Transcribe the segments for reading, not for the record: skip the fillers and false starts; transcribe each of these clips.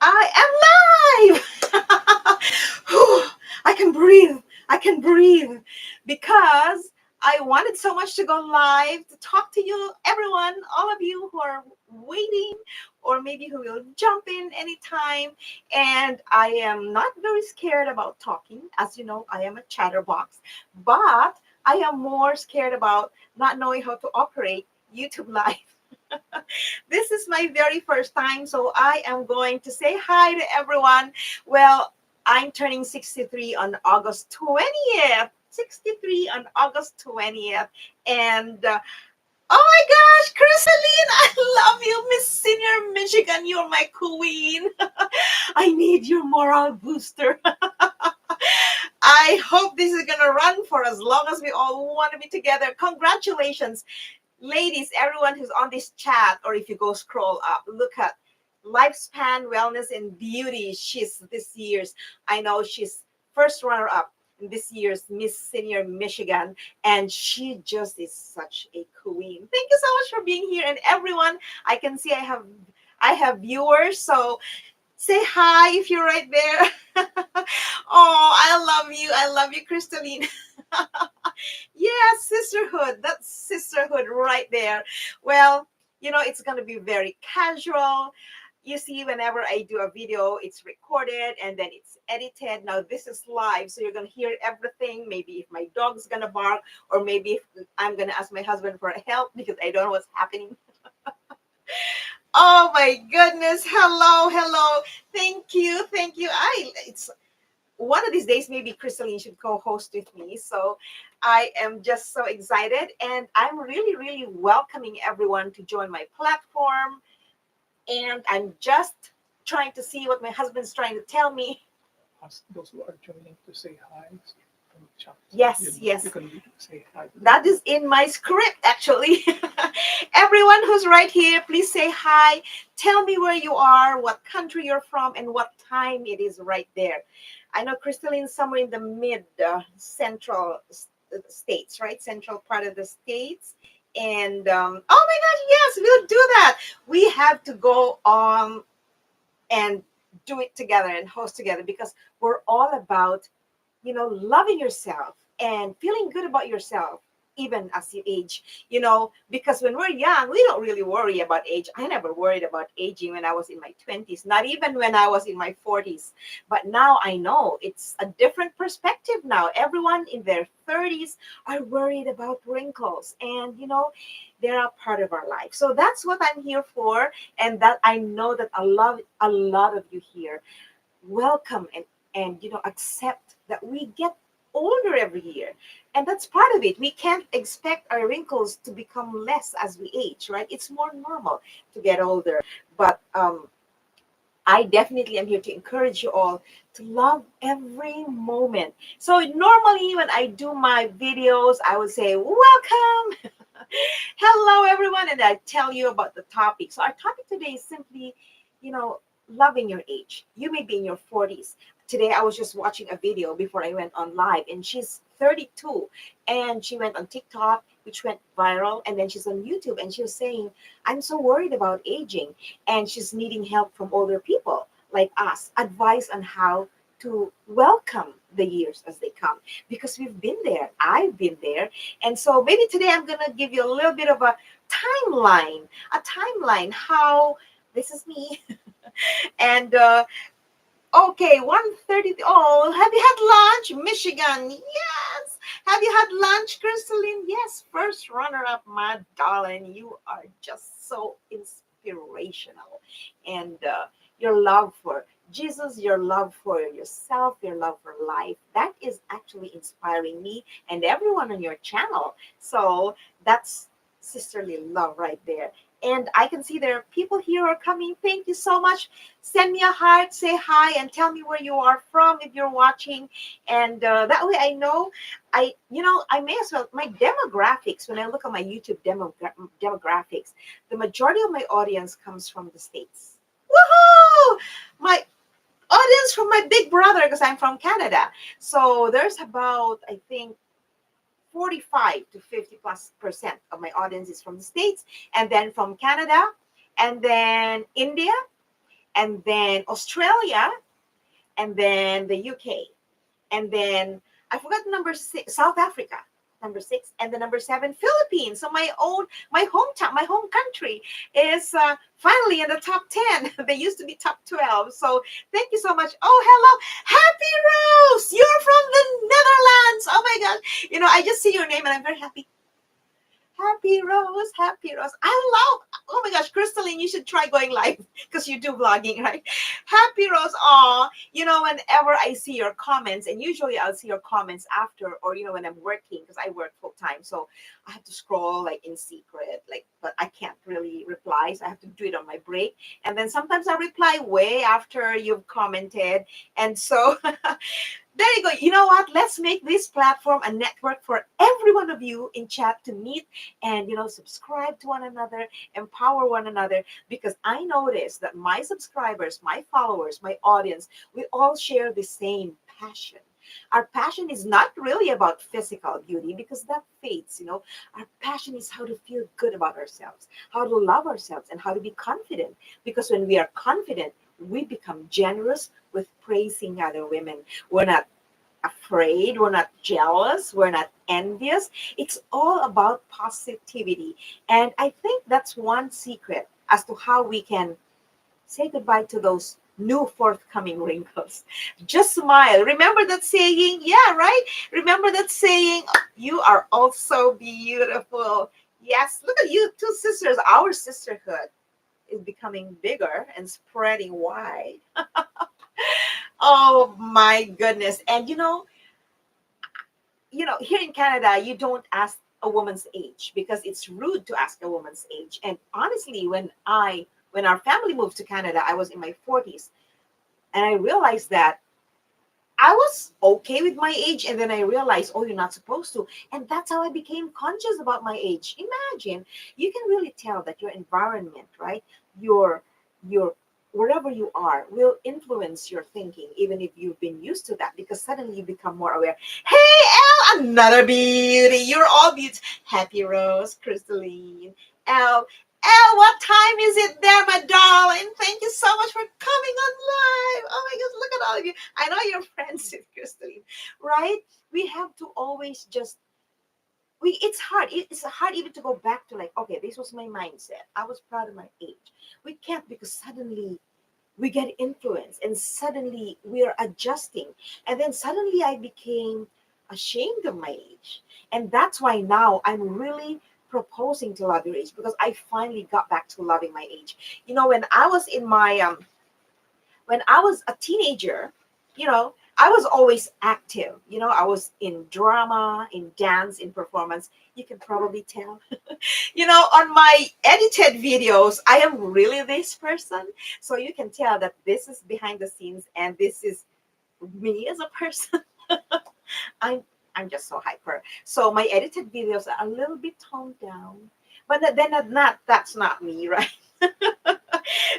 I am live. Whew, I can breathe. I can breathe because I wanted so much to go live to talk to you, everyone, all of you who are waiting or maybe who will jump in anytime. And I am not very scared about talking. As you know, I am a chatterbox, but I am more scared about not knowing how to operate YouTube Live. This is my very first time, so I am going to say hi to everyone. Well, I'm turning 63 on August 20th. 63 on August 20th. And oh my gosh, Chrysaline, I love you, Miss Senior Michigan. You're my queen. I need your moral booster. I hope this is going to run for as long as we all want to be together. Congratulations, ladies, everyone who's on this chat, or if you go scroll up, look at Lifespan Wellness and Beauty. She's this year's, I know she's first runner up in this year's Miss Senior Michigan, and she just is such a queen. Thank you so much for being here, and everyone. I can see I have viewers, so say hi if you're right there. Oh, I love you, Crystalline. Yeah, sisterhood. That's sisterhood right there. Well, it's going to be very casual. You see, whenever I do a video, it's recorded and then it's edited. Now, this is live, so you're going to hear everything. Maybe if my dog's going to bark, or maybe if I'm going to ask my husband for help because I don't know what's happening. Oh my goodness. Hello, hello. Thank you. Thank you. It's one of these days, maybe Crystalline should co-host with me. So I am just so excited, and I'm really, really welcoming everyone to join my platform. And I'm just trying to see what my husband's trying to tell me. Ask those who are joining to say hi from the chat. Yes, yes. You can say hi. That is in my script, actually. Everyone who's right here, please say hi. Tell me where you are, what country you're from, and what time it is right there. I know Crystalline's somewhere in the mid central states, right? Central part of the states. And oh my gosh, yes, we'll do that. We have to go on and do it together and host together because we're all about loving yourself and feeling good about yourself, even as you age, because when we're young, we don't really worry about age. I never worried about aging when I was in my 20s, not even when I was in my 40s. But now I know it's a different perspective now. Everyone in their 30s are worried about wrinkles, and, they're a part of our life. So that's what I'm here for. And that I know that a lot of you here welcome and accept that we get older every year, and that's part of it. We can't expect our wrinkles to become less as we age, right? It's more normal to get older. But I definitely am here to encourage you all to love every moment. So normally when I do my videos, I would say welcome. Hello everyone, and I tell you about the topic. So our topic today is simply, you know, loving your age. You may be in your 40s. Today I was just watching a video before I went on live, and she's 32, and she went on TikTok, which went viral, and then she's on YouTube, and she was saying, I'm so worried about aging, and she's needing help from older people like us, advice on how to welcome the years as they come, because we've been there. I've been there. And so maybe today I'm going to give you a little bit of a timeline how this is me. And okay, 1:30. Oh, have you had lunch, Michigan? Yes. Have you had lunch, Crystalline? Yes. First runner-up, my darling. You are just so inspirational, and your love for Jesus, your love for yourself, your love for life, that is actually inspiring me and everyone on your channel. So that's sisterly love right there. And I can see there are people here who are coming. Thank you so much. Send me a heart, say hi, and tell me where you are from if you're watching. And that way I know. I may as well, my demographics, when I look at my YouTube demographics, the majority of my audience comes from the States. Woohoo! My audience from my big brother, because I'm from Canada. So there's about, I think, 45 to 50+% of my audience is from the States, and then from Canada, and then India, and then Australia, and then the UK, and then I forgot number six, South Africa, number six, and the number seven, Philippines. So my hometown, my home country is finally in the top 10. They used to be top 12. So thank you so much. Oh, hello, Happy Rose. You're from the Netherlands. Oh my God. I just see your name and I'm very happy. Happy Rose, Happy Rose. I love, oh my gosh, Crystalline, you should try going live because you do vlogging, right? Happy Rose, aw, whenever I see your comments, and usually I'll see your comments after, or, when I'm working, because I work full time. So I have to scroll like in secret, but I can't really reply. So I have to do it on my break. And then sometimes I reply way after you've commented. And so there you go. You know what? Let's make this platform a network for every one of you in chat to meet and, subscribe to one another, empower one another. Because I noticed that my subscribers, my followers, my audience, we all share the same passion. Our passion is not really about physical beauty because that fades. Our passion is how to feel good about ourselves, how to love ourselves, and how to be confident. Because when we are confident, we become generous with praising other women. We're not afraid, we're not jealous, we're not envious. It's all about positivity. And I think that's one secret as to how we can say goodbye to those new forthcoming wrinkles. Just smile. Remember that saying? Yeah, right? Remember that saying? You are also beautiful. Yes, look at you, two sisters. Our sisterhood is becoming bigger and spreading wide. Oh my goodness. And here in Canada, you don't ask a woman's age because it's rude to ask a woman's age. And honestly, when our family moved to Canada, I was in my 40s, and I realized that I was okay with my age, and then I realized, oh, you're not supposed to. And that's how I became conscious about my age. Imagine, you can really tell that your environment, right? Your wherever you are will influence your thinking, even if you've been used to that, because suddenly you become more aware. Hey, Elle, another beauty. You're all beauty. Happy Rose, Crystalline, Elle. Elle, what time is it there, my darling? Thank you so much for coming on live. Oh my gosh, look at all of you. I know you're friends with Crystalline, right? We have to always just it's hard. It's hard even to go back to like, okay, this was my mindset. I was proud of my age. We can't because suddenly we get influenced and suddenly we're adjusting. And then suddenly I became ashamed of my age. And that's why now I'm really proposing to love your age because I finally got back to loving my age. When I was a teenager, I was always active. I was in drama, in dance, in performance. You can probably tell. On my edited videos, I am really this person. So you can tell that this is behind the scenes and this is me as a person. I'm I'm just so hyper. So my edited videos are a little bit toned down. But then that's not me, right?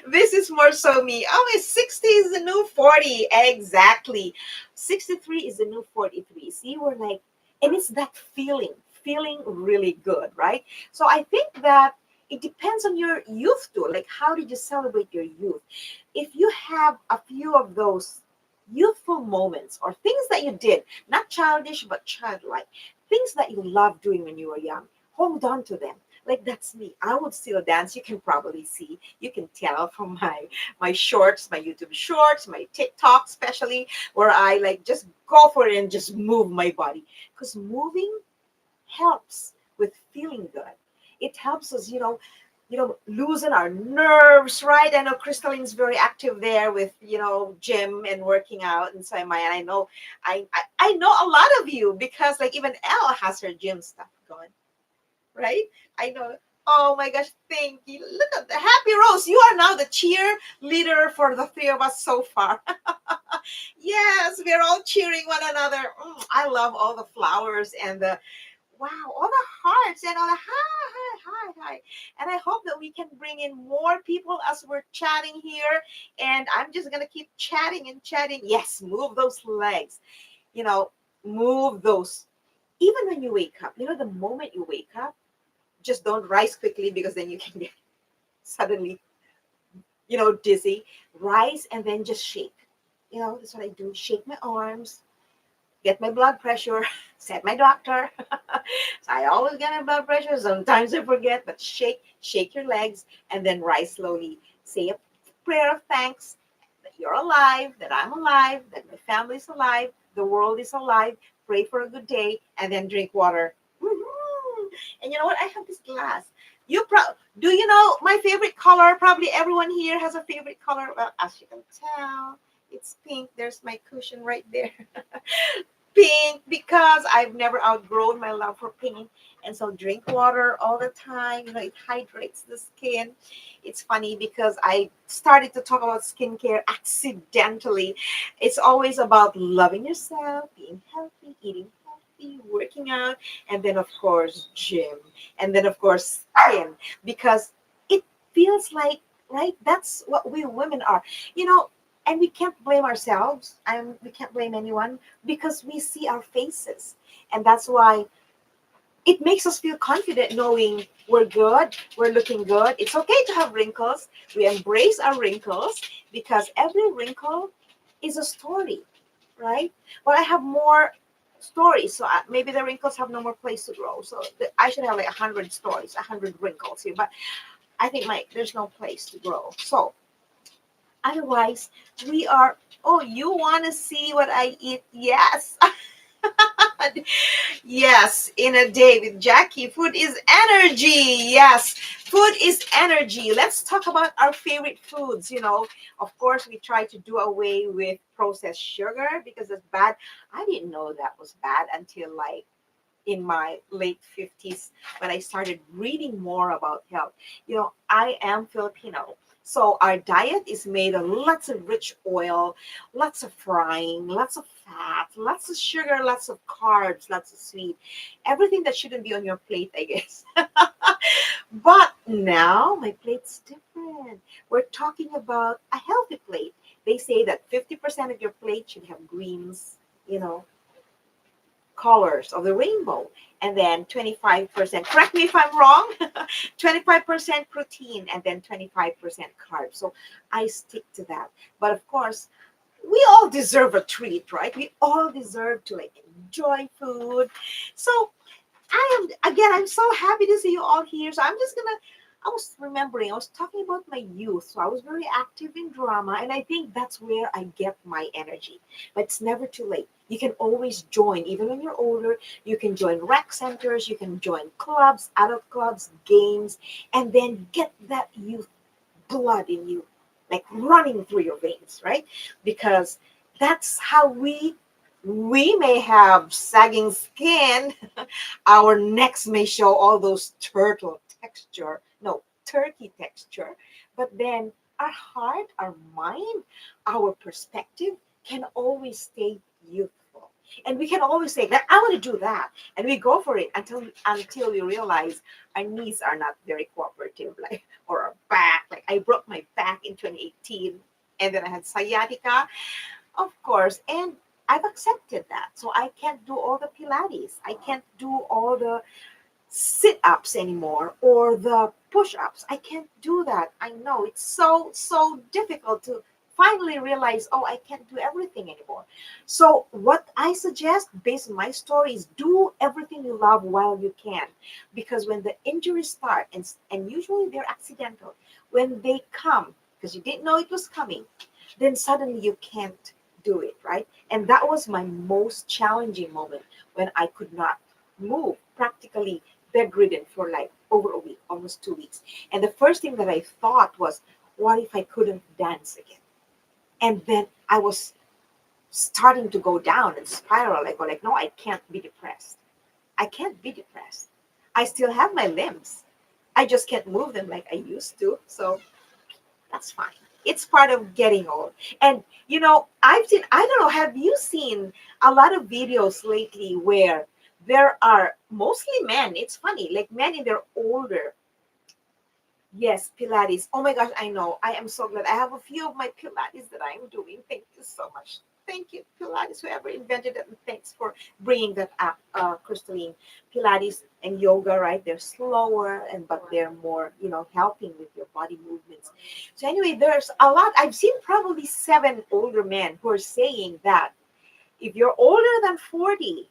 This is more so me. Oh, it's 60 is the new 40. Exactly. 63 is the new 43. See, we're like, and it's that feeling really good, right? So I think that it depends on your youth too. Like, how did you celebrate your youth? If you have a few of those youthful moments or things that you did, not childish, but childlike, things that you loved doing when you were young, hold on to them. Like, that's me. I would still dance. You can probably see, you can tell from my shorts, my YouTube shorts, my TikTok especially, where I like just go for it and just move my body, because moving helps with feeling good. It helps us, loosen our nerves, right? I know Crystalline's very active there with, gym and working out, and so am I. And I know a lot of you because like even Elle has her gym stuff going, right? I know. Oh my gosh, thank you. Look at the Happy Rose. You are now the cheerleader for the three of us so far. Yes, we're all cheering one another. I love all the flowers and the wow, all the hearts and all the hi, hi, hi, hi. And I hope that we can bring in more people as we're chatting here. And I'm just gonna keep chatting and chatting. Yes, move those legs. You know, move those. Even when you wake up, the moment you wake up, just don't rise quickly because then you can get suddenly, dizzy. rise and then just shake. That's what I do. Shake my arms, get my blood pressure, set my doctor. So I always get my blood pressure. Sometimes I forget, but shake your legs, and then rise slowly. Say a prayer of thanks that you're alive, that I'm alive, that my family's alive, the world is alive. Pray for a good day, and then drink water. Woohoo! And you know what? I have this glass. Do you know my favorite color? Probably everyone here has a favorite color. Well, as you can tell, it's pink. There's my cushion right there. Pink because I've never outgrown my love for pink. And so drink water all the time. It hydrates the skin. It's funny because I started to talk about skincare accidentally. It's always about loving yourself, being healthy, eating healthy, working out, and then of course gym, and then of course skin because it feels like, right, that's what we women are. You know, and we can't blame ourselves and we can't blame anyone because we see our faces, and that's why it makes us feel confident knowing we're good, we're looking good. It's okay to have wrinkles. We embrace our wrinkles because every wrinkle is a story, right? Well, I have more stories, so maybe the wrinkles have no more place to grow. So I should have like 100 stories, 100 wrinkles here, but I think there's no place to grow. So otherwise, we are. Oh, you want to see what I eat? Yes. Yes, in a day with Jackie, food is energy. Yes, food is energy. Let's talk about our favorite foods. Of course, we try to do away with processed sugar because it's bad. I didn't know that was bad until like in my late 50s when I started reading more about health. I am Filipino. So our diet is made of lots of rich oil, lots of frying, lots of fat, lots of sugar, lots of carbs, lots of sweet. Everything that shouldn't be on your plate, I guess. But now my plate's different. We're talking about a healthy plate. They say that 50% of your plate should have greens, you know, colors of the rainbow, and then 25%, correct me if I'm wrong, 25% protein, and then 25% carbs. So I stick to that. But of course, we all deserve a treat, right? We all deserve to like enjoy food. So I'm so happy to see you all here. So I was remembering, I was talking about my youth. So I was very active in drama, and I think that's where I get my energy. But it's never too late. You can always join, even when you're older. You can join rec centers, you can join clubs, adult clubs, games, and then get that youth blood in you, like running through your veins, right? Because that's how we may have sagging skin. Our necks may show all those turtle texture, no, turkey texture, but then our heart, our mind, our perspective can always stay youthful. And we can always say that I want to do that. And we go for it until we realize our knees are not very cooperative, like or our back. Like I broke my back in 2018 and then I had sciatica, of course, and I've accepted that. So I can't do all the Pilates. I can't do all the sit ups anymore or the push ups. I can't do that. I know it's so difficult to finally realize, oh, I can't do everything anymore. So, what I suggest based on my story is do everything you love while you can. Because when the injuries start, and usually they're accidental, when they come, because you didn't know it was coming, then suddenly you can't do it, right? And that was my most challenging moment when I could not move, practically bedridden for like over a week, almost 2 weeks. And the first thing that I thought was, what if I couldn't dance again? And then I was starting to go down and spiral. I go like, no, I can't be depressed. I can't be depressed. I still have my limbs. I just can't move them like I used to. So that's fine. It's part of getting old. And I don't know, have you seen a lot of videos lately where there are mostly men? It's funny, like men in their older. Yes, Pilates. Oh my gosh, I know. I am so glad. I have a few of my Pilates that I'm doing. Thank you so much. Thank you, Pilates, whoever invented it. And thanks for bringing that up, Crystalline. Pilates and yoga, right? They're slower and but they're more, helping with your body movements. So anyway, there's a lot. I've seen probably 7 older men who are saying that if you're older than 40,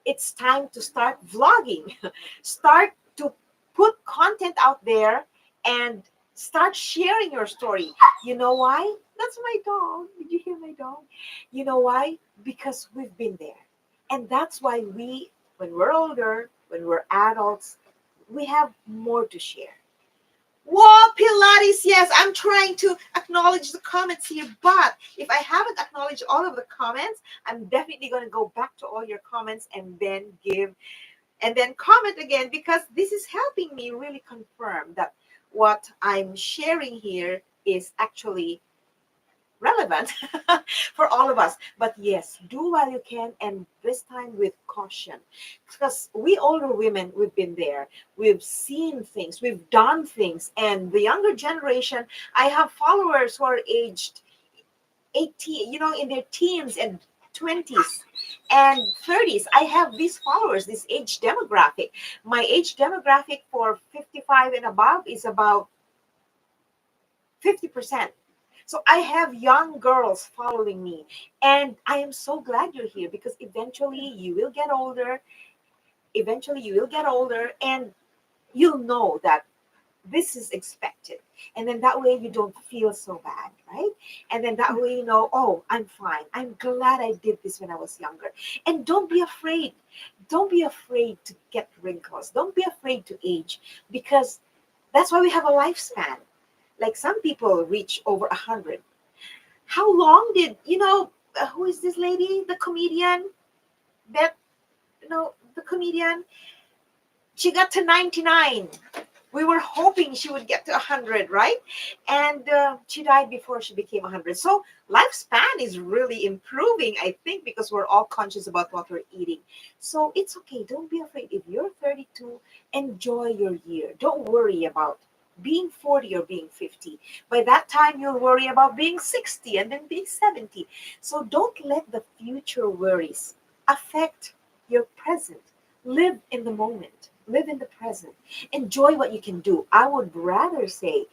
it's time to start vlogging. Start to put content out there and start sharing your story. You know why? That's my dog. Did you hear my dog? You know why? Because we've been there. And that's why when we're older, when we're adults, we have more to share. Whoa, Pilates, yes, I'm trying to acknowledge the comments here, but if I haven't acknowledged all of the comments, I'm definitely going to go back to all your comments and then comment again because this is helping me really confirm that what I'm sharing here is actually relevant for all of us. But yes, do while you can, and this time with caution. Because we older women, we've been there. We've seen things, we've done things. And the younger generation, I have followers who are aged 18, in their teens and 20s and 30s. I have these followers, this age demographic. My age demographic for 55 and above is about 50%. So I have young girls following me. And I am so glad you're here because eventually you will get older. Eventually you will get older and you'll know that this is expected. And then that way you don't feel so bad, right? And then that way oh, I'm fine. I'm glad I did this when I was younger. And don't be afraid. Don't be afraid to get wrinkles. Don't be afraid to age because that's why we have a lifespan. Like some people reach over 100. How long did who is this lady? The comedian that the comedian. She got to 99. We were hoping she would get to 100, right? And she died before she became 100. So lifespan is really improving, I think, because we're all conscious about what we're eating. So it's okay. Don't be afraid. If you're 32, enjoy your year. Don't worry about being 40 or being 50. By that time, you'll worry about being 60 and then being 70. So don't let the future worries affect your present. Live in the moment. Live in the present. Enjoy what you can do. I would rather say,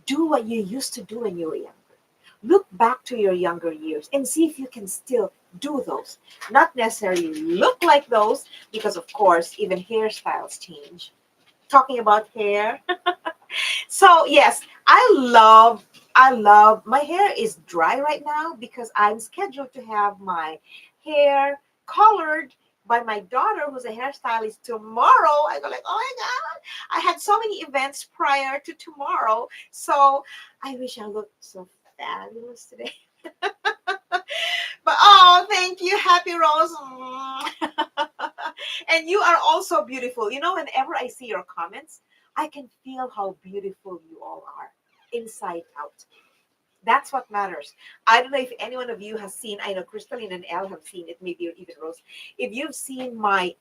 do what you used to do when you were younger. Look back to your younger years and see if you can still do those. Not necessarily look like those, because of course, even hairstyles change. Talking about hair. So yes, I love my hair is dry right now because I'm scheduled to have my hair colored by my daughter who's a hairstylist tomorrow. I go like, oh my god, I had so many events prior to tomorrow. So I wish I looked so fabulous today. But oh, thank you, Happy Rose. And you are also beautiful. Whenever I see your comments, I can feel how beautiful you all are, inside out. That's what matters. I don't know if any one of you has seen, I know Crystalline and Elle have seen it, maybe even Rose. If you've seen my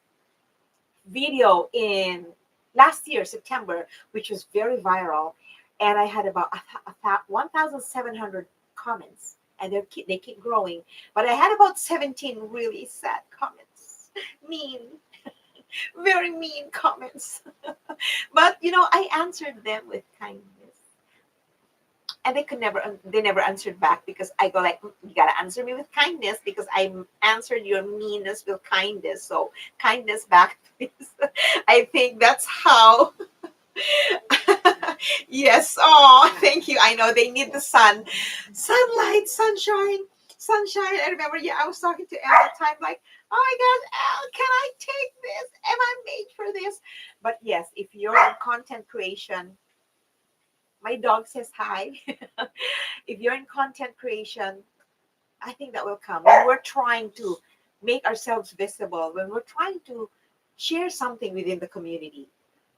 video in last year, September, which was very viral, and I had about 1,700 comments, and they keep growing. But I had about 17 really sad comments, mean, very mean comments. But I answered them with kindness, and they never answered back because I go like, you gotta answer me with kindness because I answered your meanness with kindness. So kindness back, please. I think that's how. Yes. Oh, thank you. I know they need the sun, sunlight, sunshine, sunshine. I remember, yeah, I was talking to Elle at the time, like, oh my God, Elle, can I take this? Am I made for this? But yes, if you're in content creation, my dog says hi. If you're in content creation, I think that will come. When we're trying to make ourselves visible, when we're trying to share something within the community,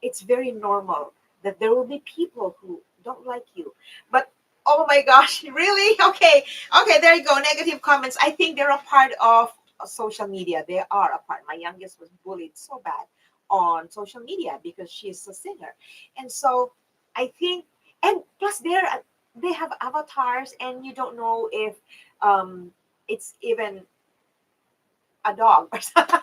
it's very normal that there will be people who don't like you. But oh my gosh, really? Okay, okay, there you go. Negative comments. I think they're a part of social media. They are a part. My youngest was bullied so bad on social media because she's a singer, and so I think, and plus they have avatars, and you don't know if um it's even a dog or something.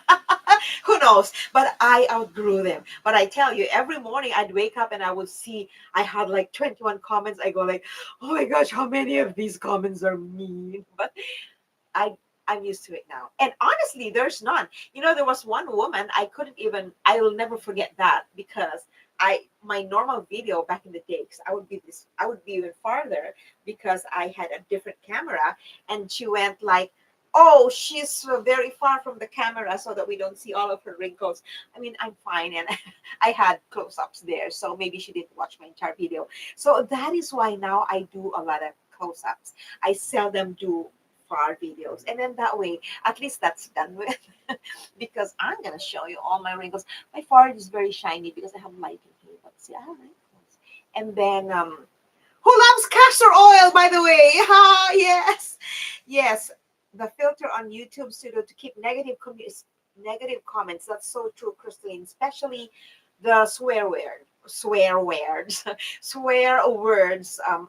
Who knows? But I outgrew them. But I tell you, every morning I'd wake up and I would see I had like 21 comments. I go like, oh my gosh, how many of these comments are mean? But I I'm used to it now. And honestly, there's none. There was one woman I couldn't even. I will never forget that because my normal video back in the day, because I would be even farther because I had a different camera, and she went like, "Oh, she's very far from the camera so that we don't see all of her wrinkles." I mean, I'm fine, and I had close-ups there, so maybe she didn't watch my entire video. So that is why now I do a lot of close-ups. I seldom do far videos, and then that way at least that's done with. Because I'm gonna show you all my wrinkles. My forehead is very shiny because I have lighting here, but see, I have wrinkles. And then who loves castor oil, by the way? Ha, yes, yes. The filter on YouTube Studio to keep negative comments. That's so true, Christine. Especially the swear words, swear words.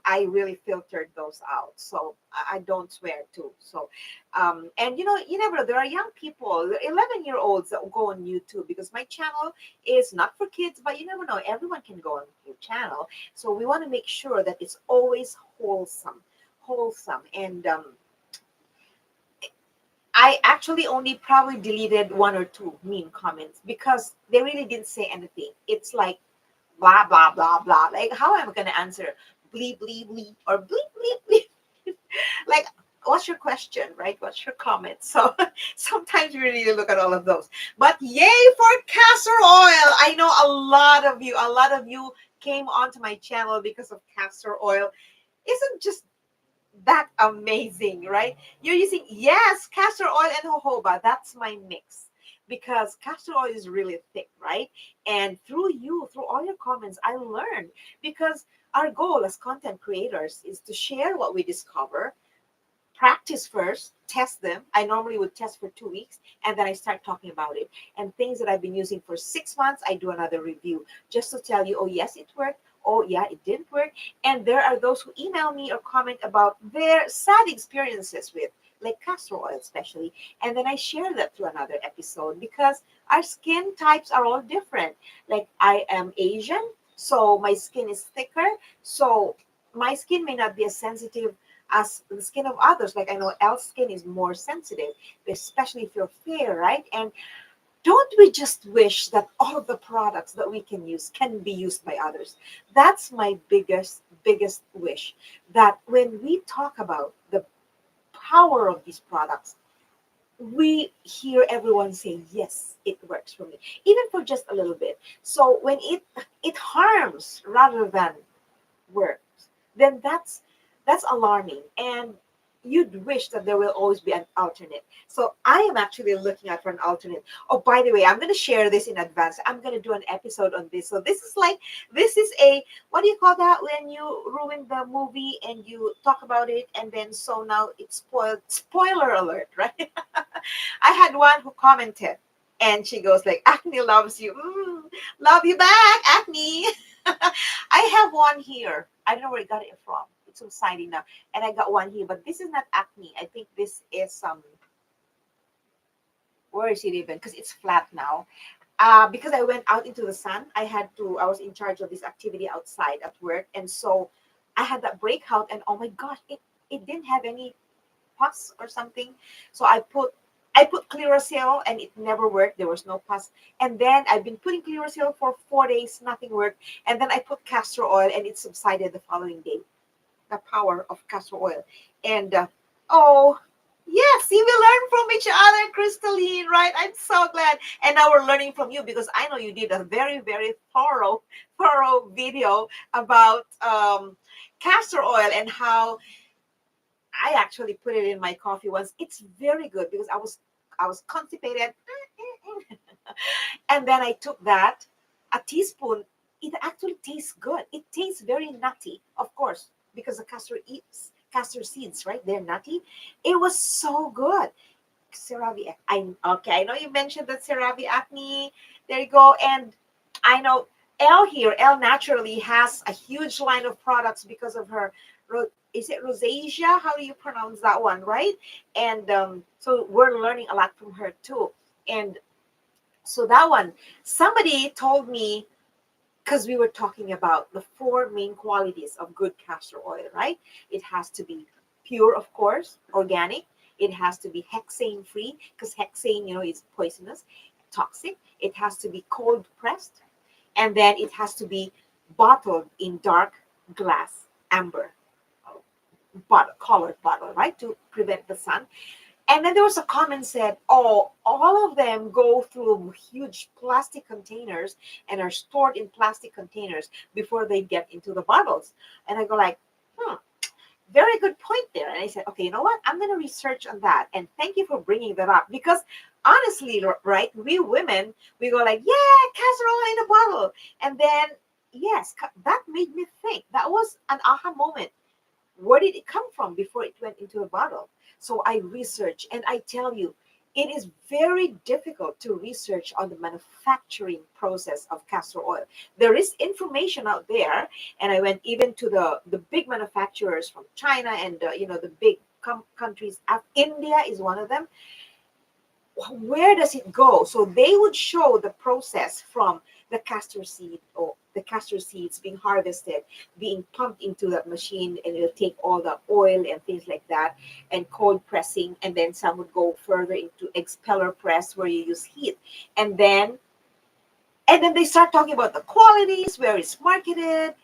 I really filtered those out, so I don't swear too. So, and you never know. There are young people, 11-year-olds that will go on YouTube because my channel is not for kids, but you never know. Everyone can go on your channel, so we want to make sure that it's always wholesome. And I actually only probably deleted one or two mean comments because they really didn't say anything. It's like blah blah blah blah. Like, how am I gonna answer bleep bleep bleep or bleep bleep bleep? Like, what's your question, right? What's your comment? So sometimes we really look at all of those. But yay for castor oil! I know a lot of you came onto my channel because of castor oil. Isn't just that amazing, right? You're using, yes, castor oil and jojoba. That's my mix because castor oil is really thick, right? And through all your comments, I learned because our goal as content creators is to share what we discover, practice first, test them. I normally would test for 2 weeks and then I start talking about it. And things that I've been using for 6 months, I do another review just to tell you, oh, yes, it worked. Oh, yeah, it didn't work. And there are those who email me or comment about their sad experiences with, like castor oil, especially. And then I share that through another episode because our skin types are all different. Like, I am Asian, so my skin is thicker. So my skin may not be as sensitive as the skin of others. Like, I know Elle's skin is more sensitive, especially if you're fair, right? And don't we just wish that all of the products that we can use can be used by others? That's my biggest wish. That when we talk about the power of these products, we hear everyone say, yes, it works for me, even for just a little bit. So when it harms rather than works, then that's alarming. And you'd wish that there will always be an alternate. So I am actually looking out for an alternate. Oh, by the way, I'm going to share this in advance. I'm going to do an episode on this. So this is a, what do you call that when you ruin the movie and you talk about it and then so now it's spoiled. Spoiler alert, right? I had one who commented and she goes like, Acne loves you. Love you back, Acne. I have one here. I don't know where I got it from. It's subsiding now. And I got one here, but this is not Acne. I think this is where is it even? Because it's flat now. Because I went out into the sun, I was in charge of this activity outside at work. And so I had that breakout and oh my gosh, it didn't have any pus or something. So I put Clearasil and it never worked. There was no pus. And then I've been putting Clearasil for 4 days, nothing worked. And then I put castor oil and it subsided the following day. The power of castor oil. And oh, yes, see, we learn from each other, Crystalline, right? I'm so glad. And now we're learning from you because I know you did a very, very thorough video about castor oil and how I actually put it in my coffee once. It's very good because I was constipated. And then I took that, a teaspoon. It actually tastes good. It tastes very nutty, of course, because the castor seeds, right? They're nutty. It was so good. CeraVe. I know you mentioned that CeraVe acne. There you go. And I know Elle here, Elle naturally has a huge line of products because of her is it rosacea? How do you pronounce that one, right? And so we're learning a lot from her too. And so that one, somebody told me, because we were talking about the four main qualities of good castor oil, right? It has to be pure, of course, organic. It has to be hexane free, because hexane, is poisonous, toxic. It has to be cold pressed, and then it has to be bottled in dark glass amber bottle, colored bottle, right, to prevent the sun. And then there was a comment said, "Oh, all of them go through huge plastic containers and are stored in plastic containers before they get into the bottles." And I go like, very good point there. And I said, okay, you know what? I'm going to research on that. And thank you for bringing that up, because honestly, right, we women, we go like, yeah, castor oil in a bottle. And then, yes, that made me think. That was an aha moment. Where did it come from before it went into a bottle? So I research, and I tell you, it is very difficult to research on the manufacturing process of castor oil. There is information out there, and I went even to the big manufacturers from China and the big countries. India is one of them. Where does it go? So they would show the process from the castor seed, or the castor seeds being harvested, being pumped into that machine, and it'll take all the oil and things like that, and cold pressing, and then some would go further into expeller press where you use heat, and then they start talking about the qualities, where it's marketed,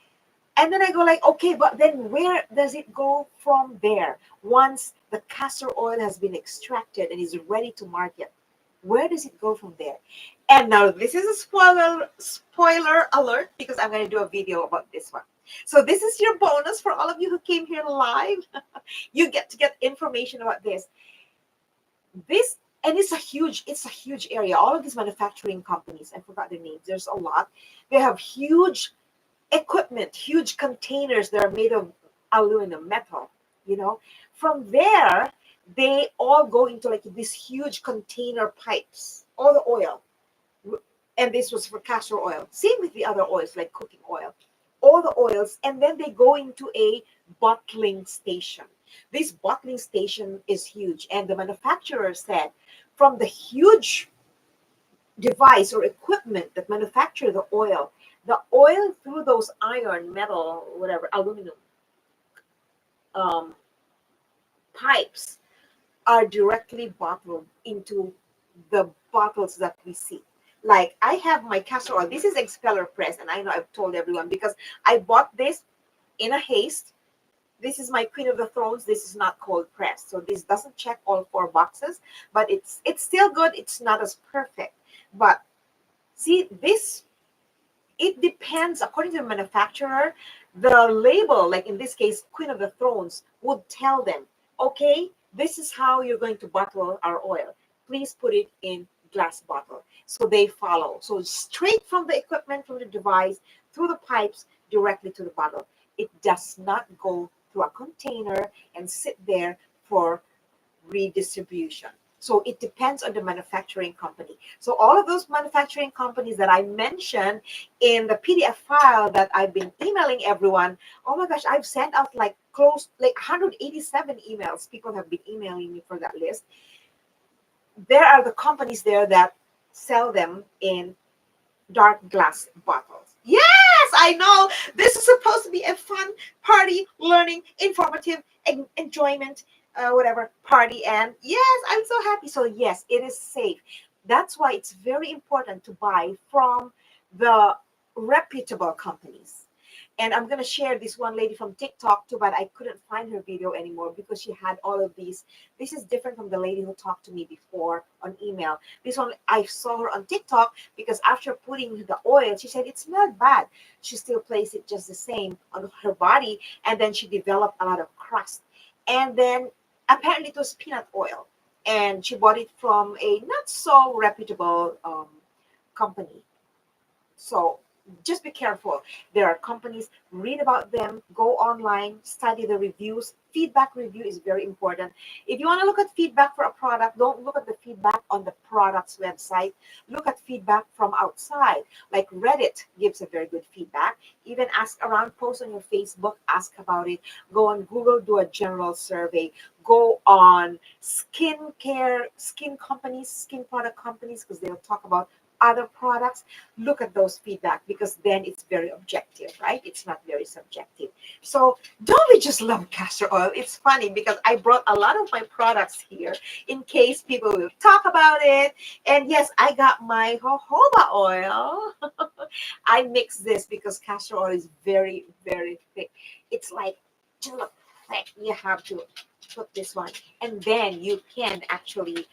and then I go like, okay, but then where does it go from there? Once the castor oil has been extracted and is ready to market, where does it go from there? And now this is a spoiler alert, because I'm going to do a video about this one. So this is your bonus for all of you who came here live. You get to get information about this. This, and it's a huge area. All of these manufacturing companies, I forgot the names. There's a lot. They have huge equipment, huge containers that are made of aluminum metal, you know. From there, they all go into like these huge container pipes, all the oil. And this was for castor oil. Same with the other oils, like cooking oil. All the oils, and then they go into a bottling station. This bottling station is huge, and the manufacturer said from the huge device or equipment that manufacture the oil through those iron, metal, whatever, aluminum um, pipes are directly bottled into the bottles that we see. Like I have my castor oil. This is expeller press, and I know I've told everyone because I bought this in a haste. This is my Queen of the Thrones. This is not cold pressed, so this doesn't check all four boxes, but it's still good. It's not as perfect, but see this, it depends according to the manufacturer. The label, like in this case Queen of the Thrones, would tell them, okay, this is how you're going to bottle our oil, please put it in glass bottle. So they follow, so straight from the equipment, from the device, through the pipes, directly to the bottle. It does not go through a container and sit there for redistribution. So it depends on the manufacturing company. So all of those manufacturing companies that I mentioned in the PDF file that I've been emailing everyone, oh my gosh, I've sent out like close, like 187 emails. People have been emailing me for that list. There are the companies there that sell them in dark glass bottles. Yes, I know. This is supposed to be a fun party, learning, informative, enjoyment, whatever party. And yes, I'm so happy. So yes, it is safe. That's why it's very important to buy from the reputable companies. And I'm gonna share this one lady from TikTok too, but I couldn't find her video anymore because she had all of these. This is different from the lady who talked to me before on email. This one I saw her on TikTok because after putting the oil, she said it smelled bad. She still placed it just the same on her body, and then she developed a lot of crust. And then apparently it was peanut oil, and she bought it from a not so reputable company. So just be careful. There are companies, read about them, go online, study the reviews. Feedback review is very important. If you want to look at feedback for a product, don't look at the feedback on the product's website. Look at feedback from outside. Like Reddit gives a very good feedback. Even ask around, post on your Facebook, ask about it. Go on Google, do a general survey. Go on skin companies, skin product companies, because they'll talk about other products. Look at those feedback, because then it's very objective, right? It's not very subjective. So don't we just love castor oil? It's funny because I brought a lot of my products here in case people will talk about it. And yes, I got my jojoba oil. I mix this because castor oil is very, very thick. It's like, look, thick. You have to put this one, and then you can actually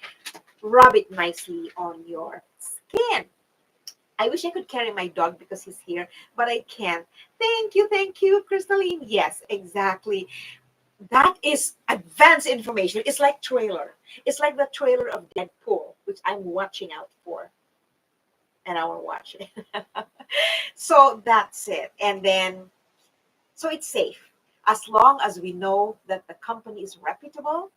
rub it nicely on your skin. I wish I could carry my dog because he's here, but I can't. Thank you, Crystalline. Yes, exactly. That is advanced information. It's like trailer. It's like the trailer of Deadpool, which I'm watching out for, and I will watch it. So that's it. And then, so it's safe as long as we know that the company is reputable.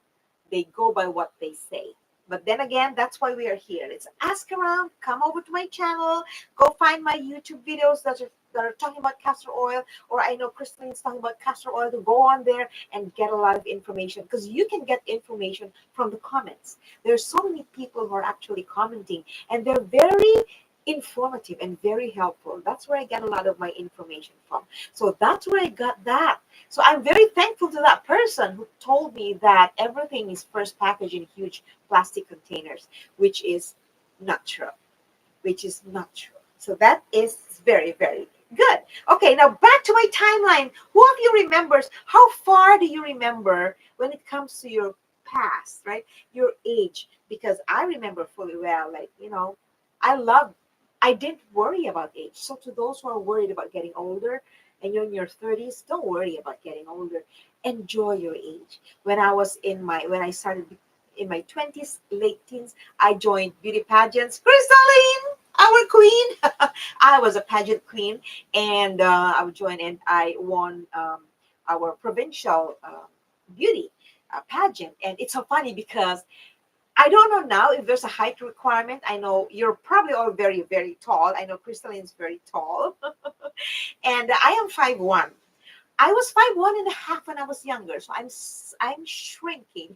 They go by what they say. But then again, that's why we are here. It's ask around, come over to my channel, go find my YouTube videos that are talking about castor oil, or I know Christine's talking about castor oil, to go on there and get a lot of information, because you can get information from the comments. There's so many people who are actually commenting, and they're very informative and very helpful. That's where I get a lot of my information from. So that's where I got that. So I'm very thankful to that person who told me that everything is first packaged in huge plastic containers, which is not true. Which is not true. So that is very, very good. Okay, now back to my timeline. Who of you remembers? How far do you remember when it comes to your past, right? Your age? Because I remember fully well, like, I love, I didn't worry about age. So to those who are worried about getting older, and you're in your 30s, don't worry about getting older. Enjoy your age. When I started in my 20s, late teens, I joined beauty pageants. Crystalline, our queen. I was a pageant queen, and I would join, and I won our provincial beauty pageant. And it's so funny because I don't know now if there's a height requirement. I know you're probably all very, very tall. I know Crystalline's very tall. And I am 5'1". I was 5'1.5" when I was younger, so I'm shrinking,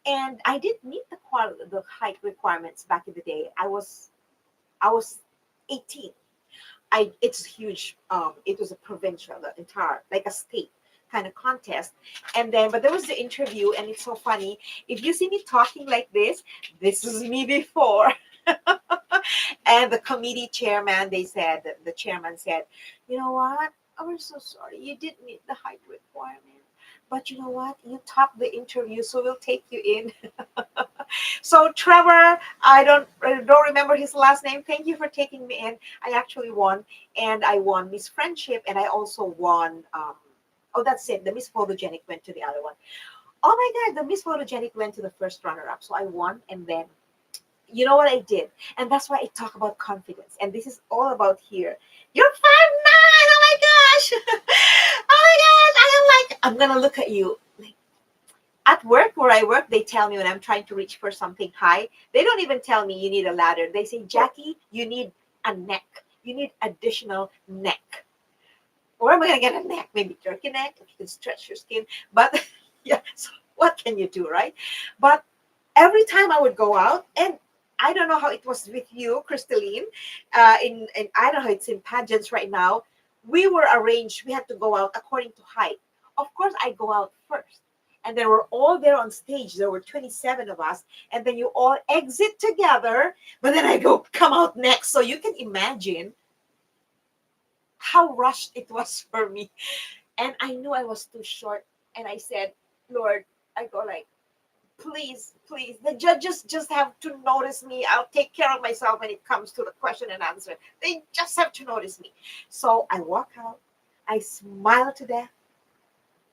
and I didn't meet the height requirements back in the day. I was 18. It's huge. It was a provincial, the entire, like a state kind of contest. And then, but there was the interview, and it's so funny. If you see me talking like this is me before. And the committee chairman, the chairman said, you know what? Oh, we're so sorry. You didn't meet the height requirement. But you know what? You topped the interview, so we'll take you in. So Trevor, I don't remember his last name. Thank you for taking me in. I actually won, and I won Miss Friendship, and I also won. Oh, that's it. The Miss Photogenic went to the other one. Oh my God, the Miss Photogenic went to the first runner-up. So I won, and then you know what I did? And that's why I talk about confidence. And this is all about here. You're 5'9". Oh my gosh. Oh my gosh. I am like, I'm gonna look at you. Like, at work where I work, they tell me when I'm trying to reach for something high, they don't even tell me you need a ladder. They say, Jackie, you need a neck. You need additional neck. Where am I gonna get a neck? Maybe turkey neck, if you can stretch your skin. But yeah, so what can you do, right? But every time I would go out, and I don't know how it was with you, Crystalline. In I don't know how it's in pageants right now. We were arranged. We had to go out according to height. Of course, I go out first, and then we're all there on stage. There were 27 of us, and then you all exit together. But then I come out next. So you can imagine how rushed it was for me. And I knew I was too short, and I said, Lord, I go like, please, the judges just have to notice me. I'll take care of myself when it comes to the question and answer. They just have to notice me. So I walk out, I smile to death.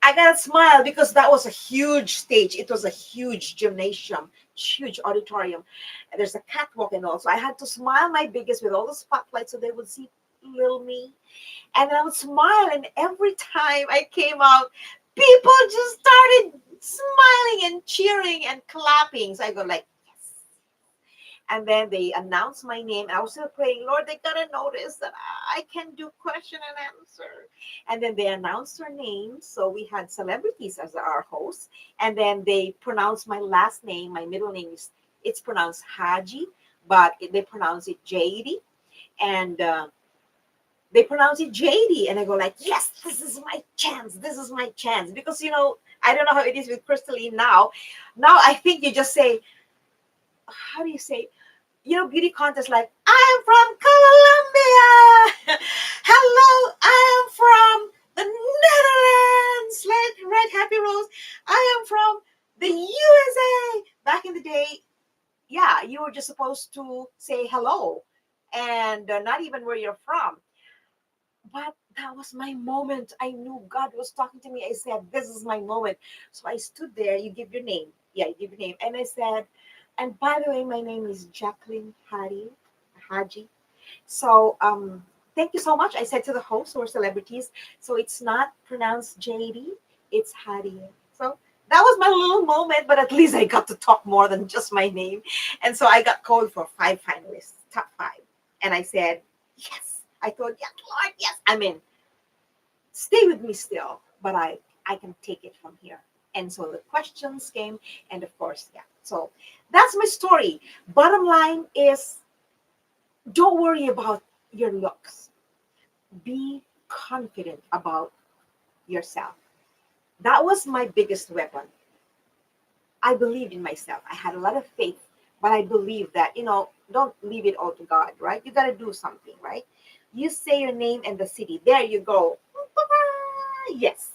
I gotta smile because that was a huge stage. It was a huge gymnasium, huge auditorium. And there's a catwalk and all. So I had to smile my biggest with all the spotlights so they would see little me. And I would smile, and every time I came out, people just started smiling and cheering and clapping. So I go like, yes. And then they announced my name. I was still praying, Lord, they gotta notice that I can do question and answer. And then they announced her name. So we had celebrities as our hosts. And then they pronounced my last name. My middle name is, it's pronounced Haji, but they pronounce it JD. And they pronounce it JD. And I go like, yes, this is my chance. This is my chance. Because, I don't know how it is with Crystalline now. Now I think you just say, how do you say, beauty contest like, I am from Colombia. Hello, I am from the Netherlands. Like, right, Happy Rose. I am from the USA. Back in the day, yeah, you were just supposed to say hello and not even where you're from. But that was my moment. I knew God was talking to me. I said, this is my moment. So I stood there. You give your name. Yeah, you give your name. And I said, and by the way, my name is Jacqueline Haji. So thank you so much. I said to the hosts who are celebrities. So it's not pronounced JD, it's Hadi. So that was my little moment, but at least I got to talk more than just my name. And so I got called for 5 finalists, top 5. And I said, yes. I thought, yes, Lord, yes, I'm in. Stay with me still, but I can take it from here. And so the questions came, and of course, yeah. So that's my story. Bottom line is, don't worry about your looks. Be confident about yourself. That was my biggest weapon. I believed in myself. I had a lot of faith, but I believe that, don't leave it all to God, right? You got to do something, right? You say your name and the city. There you go. Yes,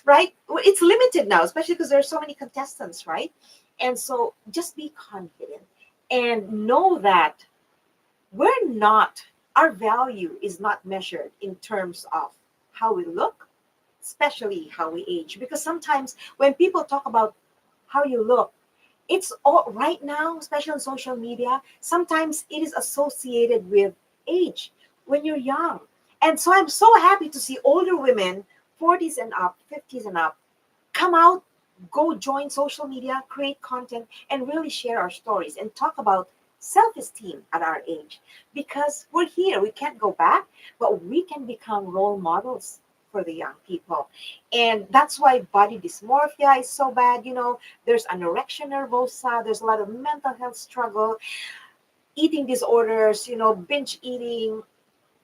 right? Well, it's limited now, especially because there are so many contestants, right? And so just be confident and know that we're not, our value is not measured in terms of how we look, especially how we age. Because sometimes when people talk about how you look, it's all right now, especially on social media, sometimes it is associated with age when you're young. And so I'm so happy to see older women, 40s and up, 50s and up, come out, go join social media, create content, and really share our stories and talk about self esteem at our age. Because we're here, we can't go back, but we can become role models for the young people. And that's why body dysmorphia is so bad. There's anorexia nervosa, there's a lot of mental health struggle, eating disorders, binge eating.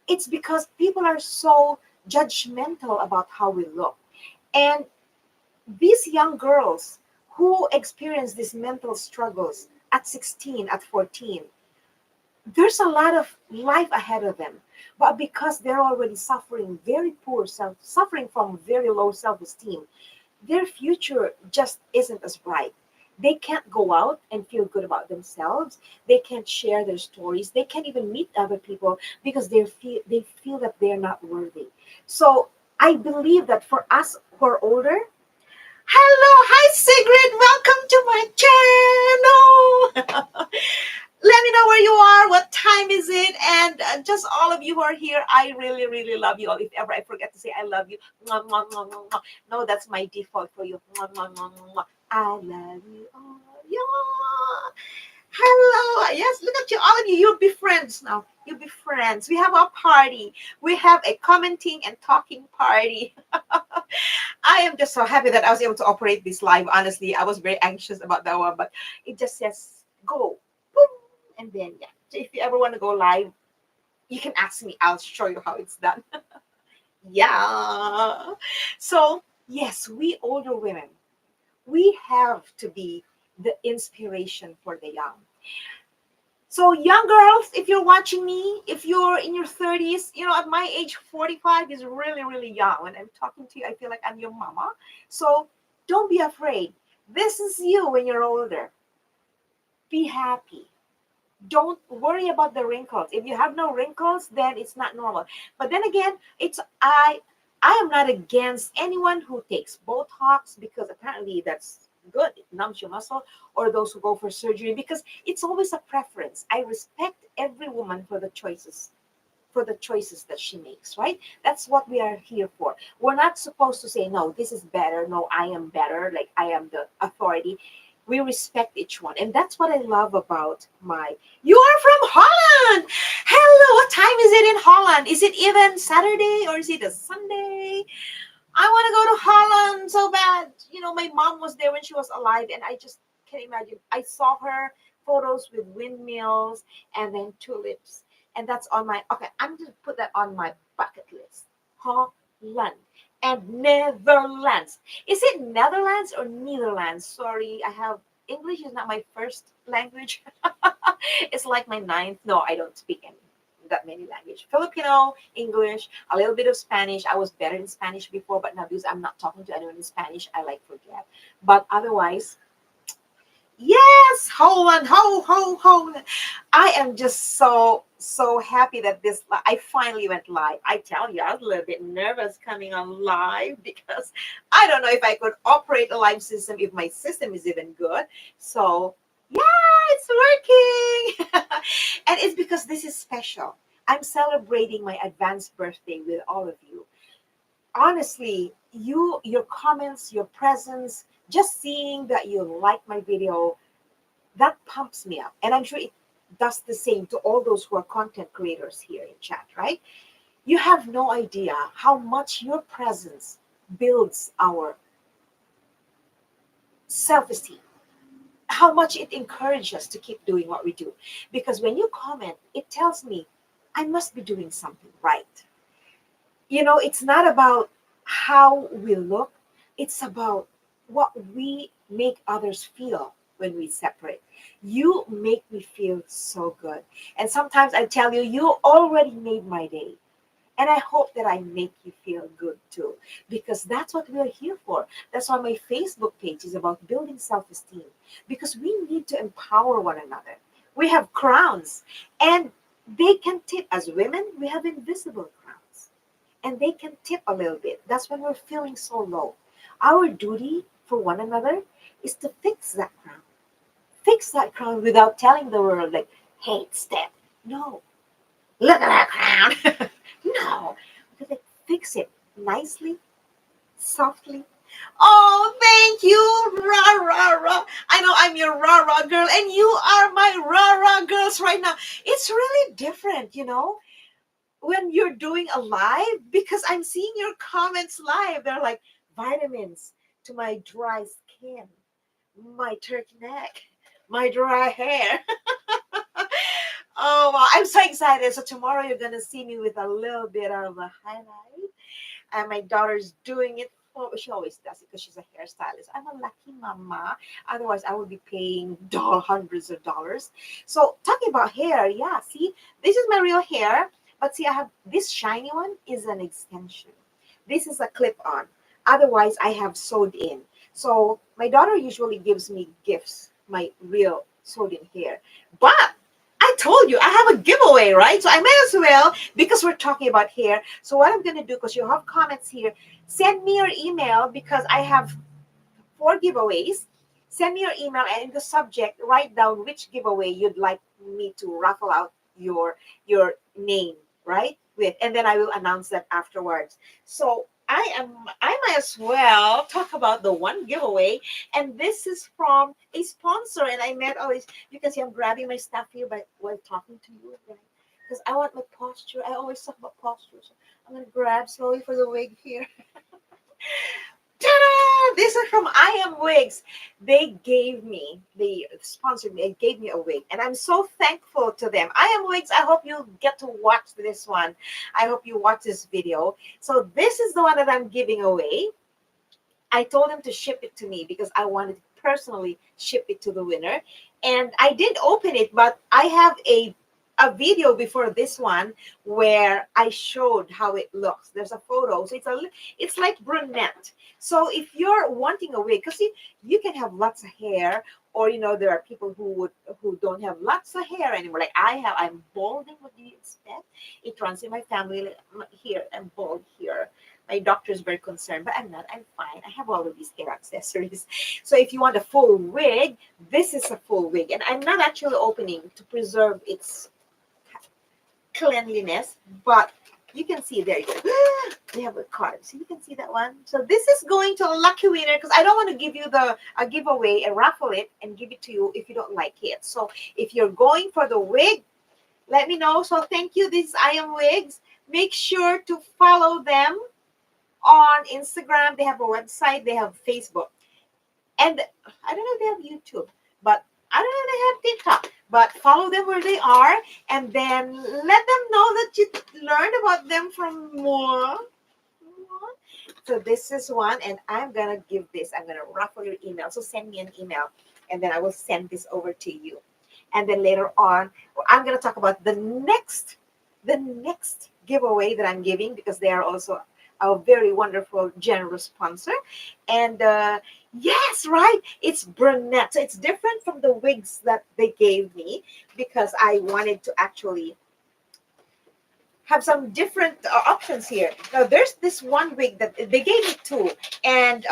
It's because people are so judgmental about how we look. And these young girls who experience these mental struggles at 16, at 14, there's a lot of life ahead of them. But because they're already suffering from very low self-esteem, their future just isn't as bright. They can't go out and feel good about themselves. They can't share their stories. They can't even meet other people because they feel that they're not worthy. So I believe that for us who are older, hello, hi Sigrid, welcome to my channel. Let me know where you are, what time is it, and just all of you who are here, I really, really love you all. If ever I forget to say I love you, mwah, mwah, mwah, mwah, mwah. No, that's my default for you. Mwah, mwah, mwah, mwah, mwah. I love you all. Yeah. Hello. Yes, look at you, all of you. You'll be friends now. You'll be friends. We have a party. We have a commenting and talking party. I am just so happy that I was able to operate this live. Honestly, I was very anxious about that one, but it just says go. Boom. And then, yeah. So if you ever want to go live, you can ask me. I'll show you how it's done. Yeah. So, yes, we older women, we have to be the inspiration for the young. So, young girls, if you're watching me, if you're in your 30s, at my age, 45 is really, really young. When I'm talking to you, I feel like I'm your mama. So, don't be afraid. This is you when you're older. Be happy. Don't worry about the wrinkles. If you have no wrinkles, then it's not normal. But then again, I am not against anyone who takes Botox because apparently that's good. It numbs your muscle, or those who go for surgery because it's always a preference. I respect every woman for for the choices that she makes, right? That's what we are here for. We're not supposed to say, no, this is better. No, I am better. Like I am the authority. We respect each one. And that's what I love about my. You are from Holland. Hello. What time is it in Holland? Is it even Saturday or is it a Sunday? I want to go to Holland so bad. You know, my mom was there when she was alive, and I just can't imagine. I saw her photos with windmills and then tulips, and that's on my. Okay, I'm going to put that on my bucket list. Holland and Netherlands. Is it Netherlands or Netherlands? Sorry, I have English is not my first language. It's like my ninth. No, I don't speak any that many language. Filipino, English, a little bit of Spanish. I was better in Spanish before, but now because I'm not talking to anyone in Spanish, I like forget. But otherwise, yes, Holland, ho. I am just so happy that I finally went live. I tell you, I was a little bit nervous coming on live because I don't know if I could operate a live system if my system is even good. So yeah, it's working. And it's because this is special. I'm celebrating my advanced birthday with all of you. Honestly, your comments, your presence, just seeing that you like my video, that pumps me up. And I'm sure it does the same to all those who are content creators here in chat, right? You have no idea how much your presence builds our self-esteem, how much it encourages us to keep doing what we do. Because when you comment, it tells me I must be doing something right. You know, it's not about how we look, it's about what we make others feel when we separate. You make me feel so good. And sometimes I tell you, you already made my day. And I hope that I make you feel good too, because that's what we're here for. That's why my Facebook page is about building self esteem, because we need to empower one another. We have crowns, and they can tip. As women, we have invisible crowns, and they can tip a little bit. That's when we're feeling so low. Our duty for one another is to fix that crown without telling the world, like, hey, step. No, look at that crown. No, because they fix it nicely, softly. Oh, thank you, rah rah rah. I know I'm your rah rah girl, and you are my rah rah girls right now. It's really different, you know, when you're doing a live because I'm seeing your comments live. They're like vitamins to my dry skin, my turkey neck, my dry hair. Oh, wow. I'm so excited. So tomorrow you're gonna see me with a little bit of a highlight, and my daughter's doing it. Well, she always does it because she's a hairstylist. I'm a lucky mama. Otherwise, I would be paying hundreds of dollars. So talking about hair, yeah. See, this is my real hair, but see, I have this shiny one is an extension. This is a clip-on. Otherwise, I have sewed in. So my daughter usually gives me gifts, my real sewed-in hair, but I told you I have a giveaway, right? So I might as well, because we're talking about hair. So what I'm going to do, because you have comments here, send me your email because I have 4 giveaways. Send me your email and in the subject, write down which giveaway you'd like me to raffle out your name, right? With, and then I will announce that afterwards. So I might as well talk about the one giveaway. And this is from a sponsor. And I met always, you can see I'm grabbing my stuff here by while talking to you, right? Because I want my posture. I always talk about posture. So I'm gonna grab slowly for the wig here. Ta-da! This is from I Am Wigs. They sponsored me, and gave me a wig. And I'm so thankful to them. I Am Wigs, I hope you get to watch this one. I hope you watch this video. So this is the one that I'm giving away. I told them to ship it to me because I wanted to personally ship it to the winner. And I did open it, but I have a video before this one where I showed how it looks. There's a photo. So it's like brunette. So if you're wanting a wig, because you can have lots of hair, or you know, there are people who don't have lots of hair anymore. Like I have, I'm balding. What do you expect? It runs in my family. Like, here, I'm bald here. My doctor is very concerned, but I'm not. I'm fine. I have all of these hair accessories. So if you want a full wig, this is a full wig. And I'm not actually opening to preserve its cleanliness, but you can see there you go. They have a card, so you can see that one. So this is going to a lucky winner because I don't want to give you the a giveaway and raffle it and give it to you if you don't like it. So if you're going for the wig, let me know. So thank you. This is I Am Wigs. Make sure to follow them on Instagram. They have a website. They have Facebook. And I don't know if they have YouTube, but I don't know if they have TikTok. But follow them where they are, and then let them know that you learned about them from more. So this is one, and I'm gonna give this. I'm gonna ruffle your email. So send me an email, and then I will send this over to you. And then later on, I'm gonna talk about the next giveaway that I'm giving because they are also a very wonderful, generous sponsor. And yes, right, it's brunette. So it's different from the wigs that they gave me because I wanted to actually have some different options here. Now, there's this one wig that they gave me two, and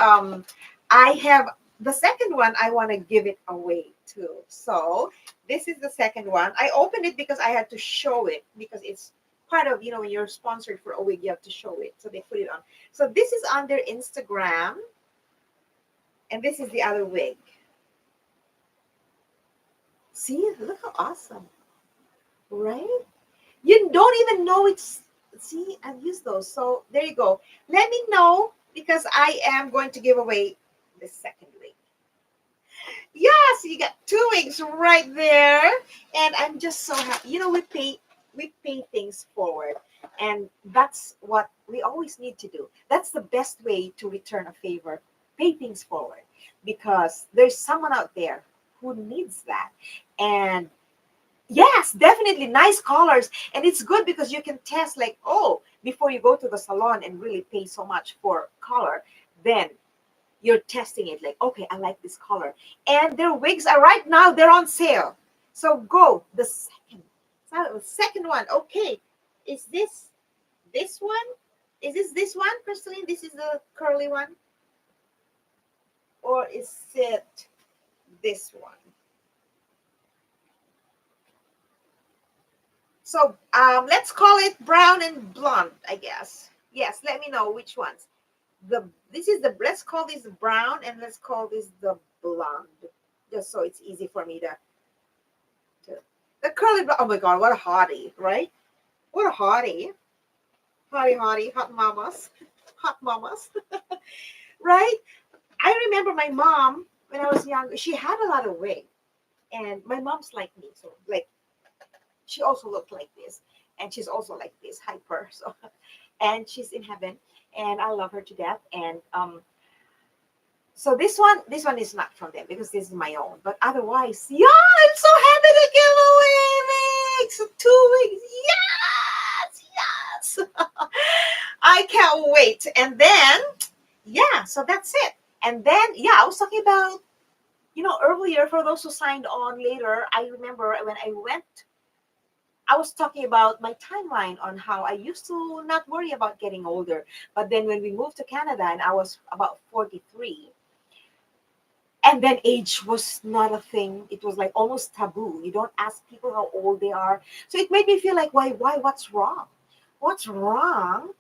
I have the second one. I want to give it away too. So this is the second one. I opened it because I had to show it because it's part of when you're sponsored for a wig, you have to show it. So they put it on. So this is on their Instagram, and this is the other wig. See, look how awesome, right? You don't even know it's. See, I've used those. So there you go. Let me know because I am going to give away the second wig. Yes, you got two wigs right there, and I'm just so happy. We pay things forward, and that's what we always need to do. That's the best way to return a favor. Pay things forward because there's someone out there who needs that, and yes, definitely nice colors. And it's good because you can test like, oh, before you go to the salon and really pay so much for color, then you're testing it like, okay, I like this color. And their wigs are right now, they're on sale. So go. The second one. Okay. Is this one? Is this one, Crystalline? This is the curly one? Or is it this one? So let's call it brown and blonde, I guess. Yes, let me know which ones. Let's call this brown and let's call this the blonde. Just so it's easy for me to the curly oh my god, what a hottie, right? What a hottie. Hottie, hot mamas. Hot mamas. Right? I remember my mom when I was young, she had a lot of weight. And my mom's like me, so like she also looked like this, and she's also like this hyper. So, and she's in heaven, and I love her to death. And so this one is not from them because this is my own. But otherwise, yeah, I'm so happy to give away wigs, 2 weeks. Yes, I can't wait. And then, yeah, so that's it. And then, yeah, I was talking about earlier for those who signed on later. I remember when I was talking about my timeline on how I used to not worry about getting older. But then when we moved to Canada and I was about 43, and then age was not a thing. It was like almost taboo. You don't ask people how old they are. So it made me feel like, why, what's wrong? What's wrong?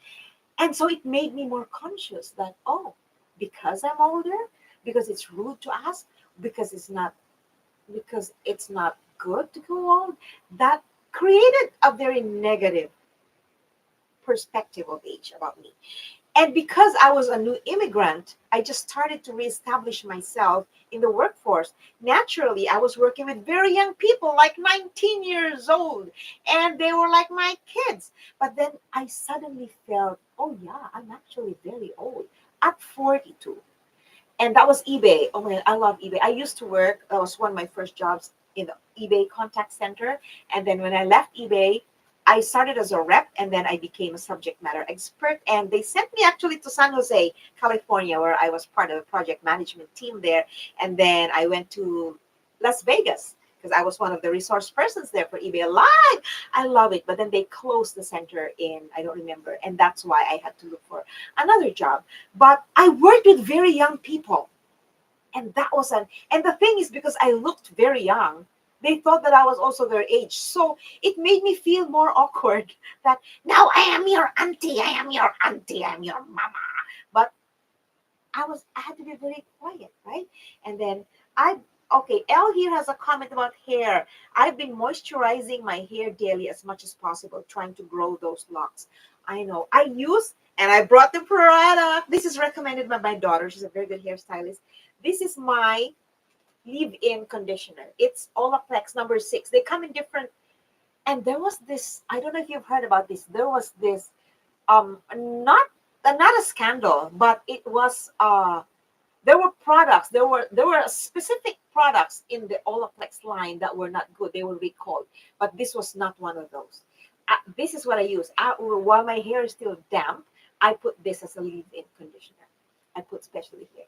And so it made me more conscious that, oh, because I'm older, because it's rude to ask, because it's not good to go old, that created a very negative perspective of age about me. And because I was a new immigrant, I just started to reestablish myself in the workforce. Naturally, I was working with very young people, like 19 years old, and they were like my kids. But then I suddenly felt, oh, yeah, I'm actually very old at 42. And that was eBay. Oh man, I love eBay. I used to work, that was one of my first jobs in the eBay contact center. And then when I left eBay, I started as a rep and then I became a subject matter expert. And they sent me actually to San Jose, California, where I was part of the project management team there. And then I went to Las Vegas because I was one of the resource persons there for eBay Live. I love it. But then they closed the center in, I don't remember. And that's why I had to look for another job. But I worked with very young people. And that was and the thing is, because I looked very young, They thought that I was also their age. So it made me feel more awkward that now I am your auntie, I am your auntie, I'm your mama. But I had to be very quiet, right? And then I okay, Elle here has a comment about hair. I've been moisturizing my hair daily as much as possible, trying to grow those locks. I know. I use and I brought the product. This is recommended by my daughter. She's a very good hairstylist. This is my leave-in conditioner. It's Olaplex number 6. They come in different and there was this, I don't know if you've heard about this. There was this not not a scandal, but it was there were products, there were specific products in the Olaplex line that were not good. They were recalled, but this was not one of those. This is what I use. While my hair is still damp, I put this as a leave-in conditioner. I put specially here.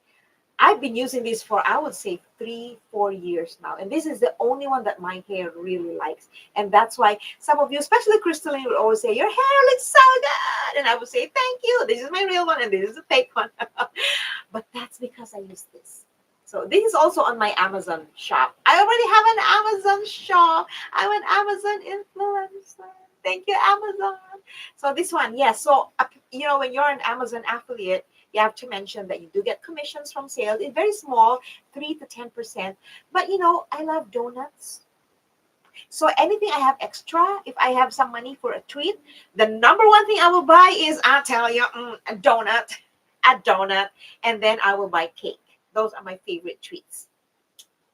I've been using this for, I would say, 3, 4 years now. And this is the only one that my hair really likes. And that's why some of you, especially Crystalline, would always say, your hair looks so good. And I would say, thank you. This is my real one and this is a fake one. But that's because I use this. So this is also on my Amazon shop. I already have an Amazon shop. I'm an Amazon influencer. Thank you, Amazon. So this one, yes. So, when you're an Amazon affiliate, you have to mention that you do get commissions from sales. It's very small, 3 to 10%. But I love donuts. So anything I have extra, if I have some money for a treat, the number one thing I will buy is, I'll tell you, a donut, and then I will buy cake. Those are my favorite treats.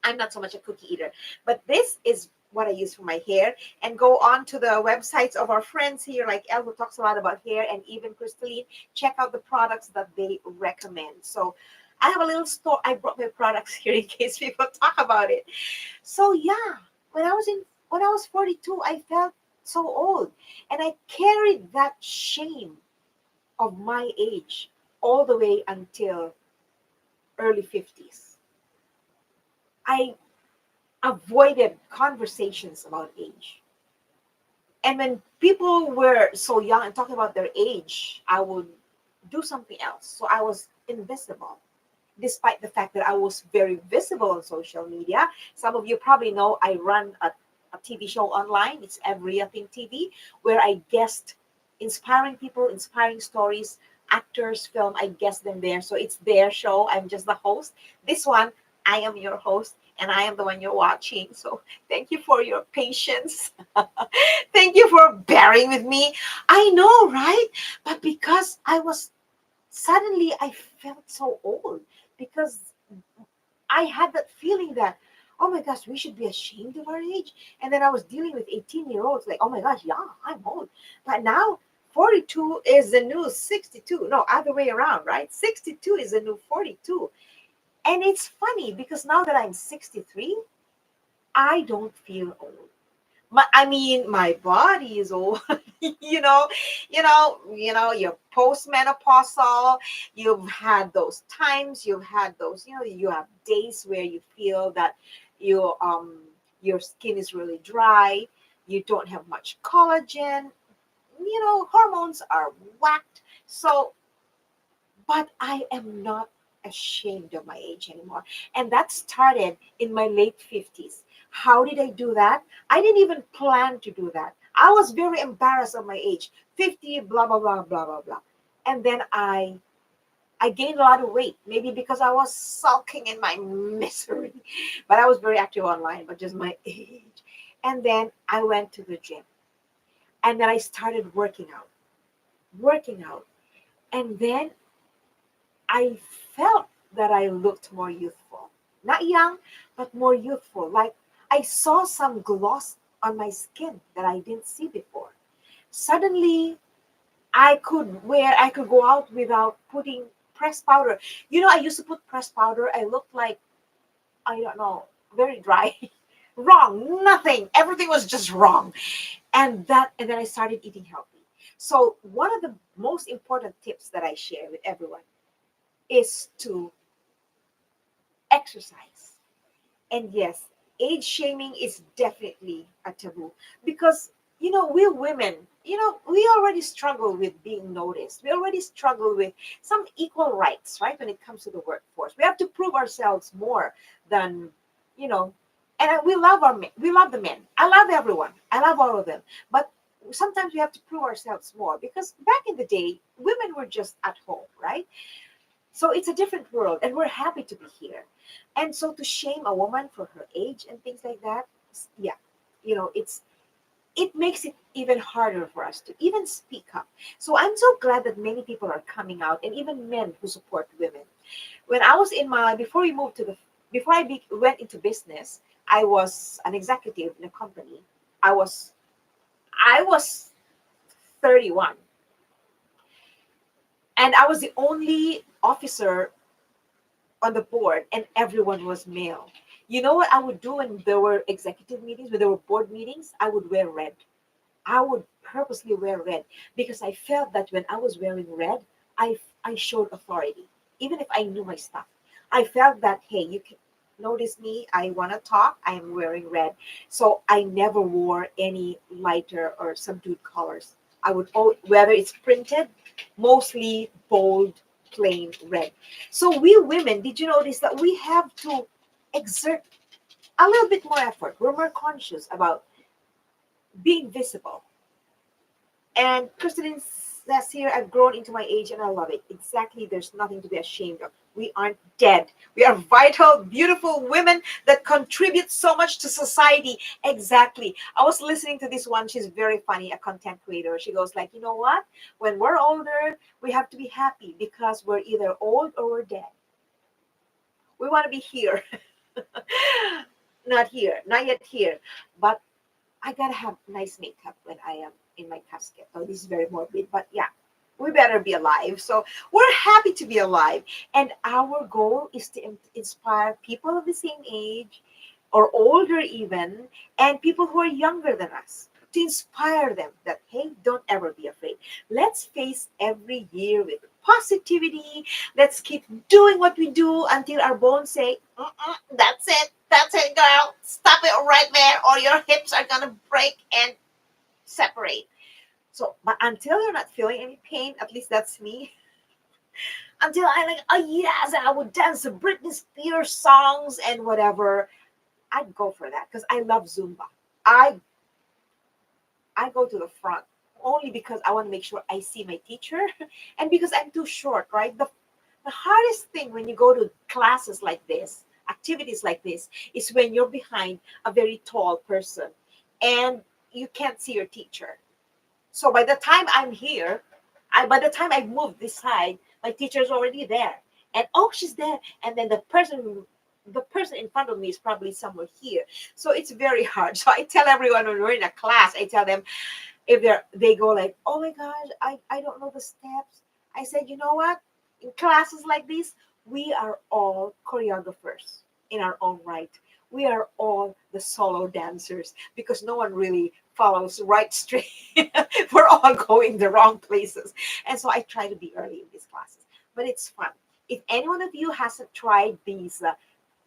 I'm not so much a cookie eater, but this is what I use for my hair. And go on to the websites of our friends here, like Elle, who talks a lot about hair, and even Crystalline. Check out the products that they recommend. So I have a little store. I brought my products here in case people talk about it. So yeah, when I was 42, I felt so old, and I carried that shame of my age all the way until early 50s. I avoided conversations about age. And when people were so young and talking about their age, I would do something else. So I was invisible, despite the fact that I was very visible on social media. Some of you probably know I run a TV show online. It's eveRIAthing TV, where I guest inspiring people, inspiring stories, actors, film. I guest them there. So it's their show. I'm just the host. This one, I am your host, and I am the one you're watching. So thank you for your patience. Thank you for bearing with me. I know, right? But because suddenly I felt so old because I had that feeling that, oh my gosh, we should be ashamed of our age. And then I was dealing with 18-year-olds, like, oh my gosh, yeah, I'm old. But now 42 is the new 62. No, other way around, right? 62 is the new 42. And it's funny because now that I'm 63, I don't feel old. I mean, my body is old. you know, you're postmenopausal. You've had those times. You've had those. You have days where you feel that your skin is really dry. You don't have much collagen. Hormones are whacked. So but I am not ashamed of my age anymore. And that started in my late 50s. How did I do that? I didn't even plan to do that. I was very embarrassed of my age, 50, blah, blah, blah, blah, blah, blah. And then I gained a lot of weight, maybe because I was sulking in my misery. But I was very active online, but just my age. And then I went to the gym. And then I started working out. And then I felt that I looked more youthful. Not young, but more youthful. Like I saw some gloss on my skin that I didn't see before. Suddenly, I could go out without putting pressed powder. I used to put pressed powder. I looked like, I don't know, very dry. Wrong, nothing. Everything was just wrong. And then I started eating healthy. So, one of the most important tips that I share with everyone is to exercise. And yes, age shaming is definitely a taboo because, we women, we already struggle with being noticed. We already struggle with some equal rights, right? When it comes to the workforce, we have to prove ourselves more than, you know, And we love our men. We love the men. I love everyone. I love all of them. But sometimes we have to prove ourselves more because back in the day, women were just at home, right? So it's a different world, and we're happy to be here. And so to shame a woman for her age and things like that, yeah, it makes it even harder for us to even speak up. So I'm so glad that many people are coming out, and even men who support women. When I was in my before we moved to the before went into business, I was an executive in a company. I was I was 31, and I was the only officer on the board, and everyone was male. You know what I would do when there were executive meetings, when there were board meetings? I would wear red. I would purposely wear red because I felt that when I was wearing red, I showed authority, even if I knew my stuff. I felt that, hey, you can notice me. I want to talk. I am wearing red. So I never wore any lighter or subdued colors. I would, whether it's printed, mostly bold, plain red. So we women, did you notice that we have to exert a little bit more effort? We're more conscious about being visible. And Christine says here, I've grown into my age and I love it. Exactly, there's nothing to be ashamed of. We aren't dead. We are vital, beautiful women that contribute so much to society. Exactly. I was listening to this one. She's very funny, a content creator. She goes like, you know what? When we're older, we have to be happy because we're either old or we're dead. We want to be here. Not here, not yet here. But I gotta have nice makeup when I am in my casket. Oh, this is very morbid, but yeah, we better be alive. So we're happy to be alive, and our goal is to inspire people of the same age or older even, and people who are younger than us. To inspire them that, hey, don't ever be afraid. Let's face every year with positivity. Let's keep doing what we do until our bones say, that's it. That's it, girl. Stop it right there, or your hips are going to break and separate. So, but until you're not feeling any pain, at least that's me, until I like, oh yes, I would dance the Britney Spears songs and whatever, I'd go for that because I love Zumba. I I go to the front only because I want to make sure I see my teacher and because I'm too short, right? The hardest thing when you go to classes like this, activities like this, is when you're behind a very tall person and you can't see your teacher. So by the time I'm here, by the time I move this side, my teacher's already there. And oh, she's there. And then the person in front of me is probably somewhere here. So it's very hard. So I tell everyone when we're in a class, I tell them if they go like, oh my gosh, I don't know the steps. I said, you know what? In classes like this, we are all choreographers in our own right. We are all the solo dancers because no one really follows right straight. We're all going the wrong places. And so I try to be early in these classes. But it's fun. If any one of you hasn't tried these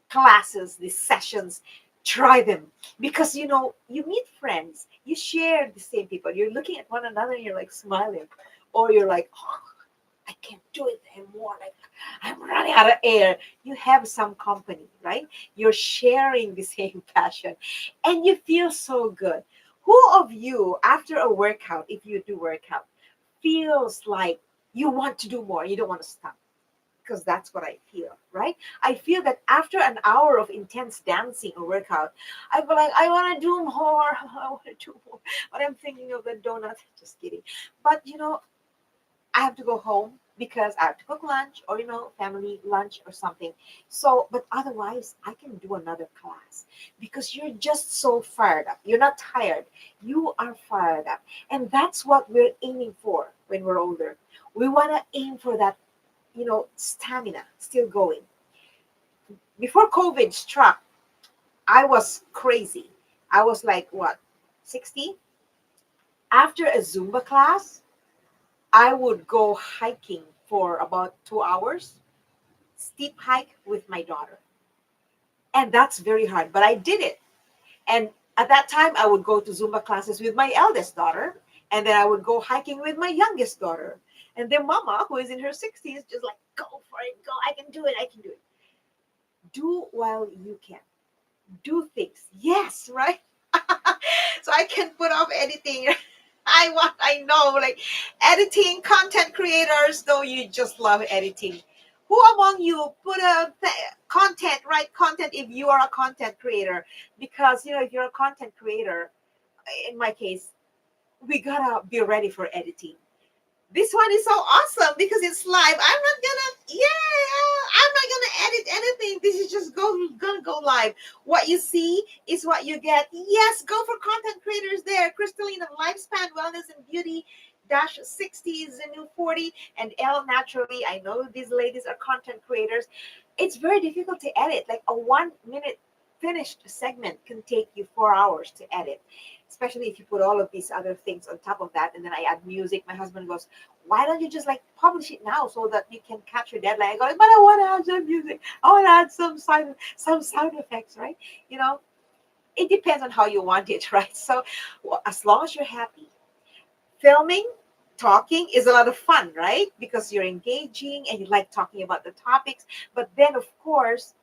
classes, these sessions, try them because you meet friends, you share the same people, you're looking at one another and you're like smiling, or you're like, oh, I can't do it anymore. Like I'm running out of air. You have some company, right? You're sharing the same passion and you feel so good. Who of you, after a workout, if you do workout, feels like you want to do more, you don't want to stop? Because that's what I feel, right? I feel that after an hour of intense dancing or workout, I feel like I want to do more. I want to do more. But I'm thinking of the donut. Just kidding. But I have to go home because I have to cook lunch or family lunch or something. So, but otherwise, I can do another class because you're just so fired up. You're not tired. You are fired up, and that's what we're aiming for when we're older. We want to aim for that stamina still going. Before COVID struck, I was crazy. I was like, what, 60? After a Zumba class, I would go hiking for about 2 hours, steep hike with my daughter. And that's very hard, but I did it. And at that time, I would go to Zumba classes with my eldest daughter, and then I would go hiking with my youngest daughter. And then Mama, who is in her 60s, just like, go for it, go, I can do it, I can do it. Do while you can. do things. Yes, right? So I can put off editing. I know, like editing, content creators, though you just love editing. Who among you put a content, write content if you are a content creator? Because, if you're a content creator, in my case, we gotta be ready for editing. This one is so awesome because it's live. I'm not gonna edit anything. This is just gonna go live. What you see is what you get. Yes, go for content creators there. Crystalline of Lifespan Wellness and Beauty dash 60 Zenu 40 and L naturally. I know these ladies are content creators. It's very difficult to edit. Like a 1 minute finished segment can take you 4 hours to edit, especially if you put all of these other things on top of that. And then I add music. My husband goes, why don't you just like publish it now so that you can catch your deadline? I go, but I want to add some music. I want to add some sound effects, right? You know, it depends on how you want it, right? So as long as you're happy, filming, talking is a lot of fun, right? Because you're engaging and you like talking about the topics. But then, of course,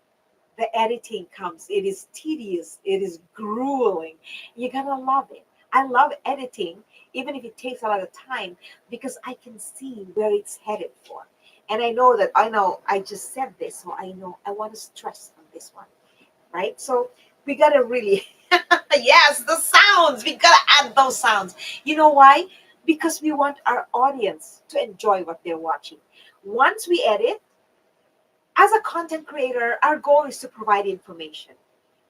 the editing comes. It is tedious. It is grueling. You're gonna love it. I love editing, even if it takes a lot of time, because I can see where it's headed for. And I know I just said this, so I know I want to stress on this one, right? So we gotta really yes, the sounds. We gotta add those sounds. You know why? Because we want our audience to enjoy what they're watching. Once we edit, as a content creator, our goal is to provide information.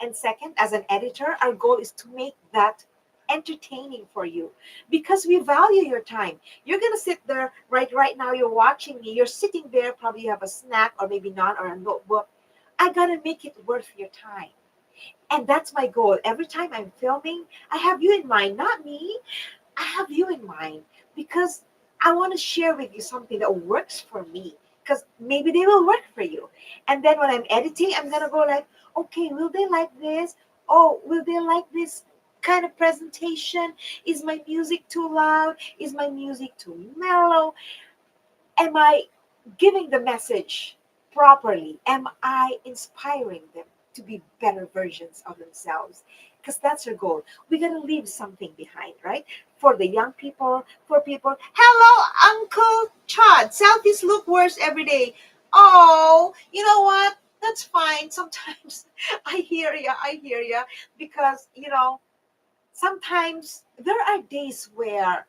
And second, as an editor, our goal is to make that entertaining for you because we value your time. You're going to sit there right now, you're watching me, you're sitting there, probably you have a snack or maybe not or a notebook. I got to make it worth your time. And that's my goal. Every time I'm filming, I have you in mind, not me. I have you in mind because I want to share with you something that works for me because maybe they will work for you. And then when I'm editing, I'm going to go like, okay, will they like this? Oh, will they like this kind of presentation? Is my music too loud? Is my music too mellow? Am I giving the message properly? Am I inspiring them to be better versions of themselves? Because that's our goal. We got to leave something behind, right? For the young people, for people. Hello, Uncle Chad. Selfies look worse every day. Oh, you know what? That's fine. Sometimes I hear ya. I hear ya. Because, sometimes there are days where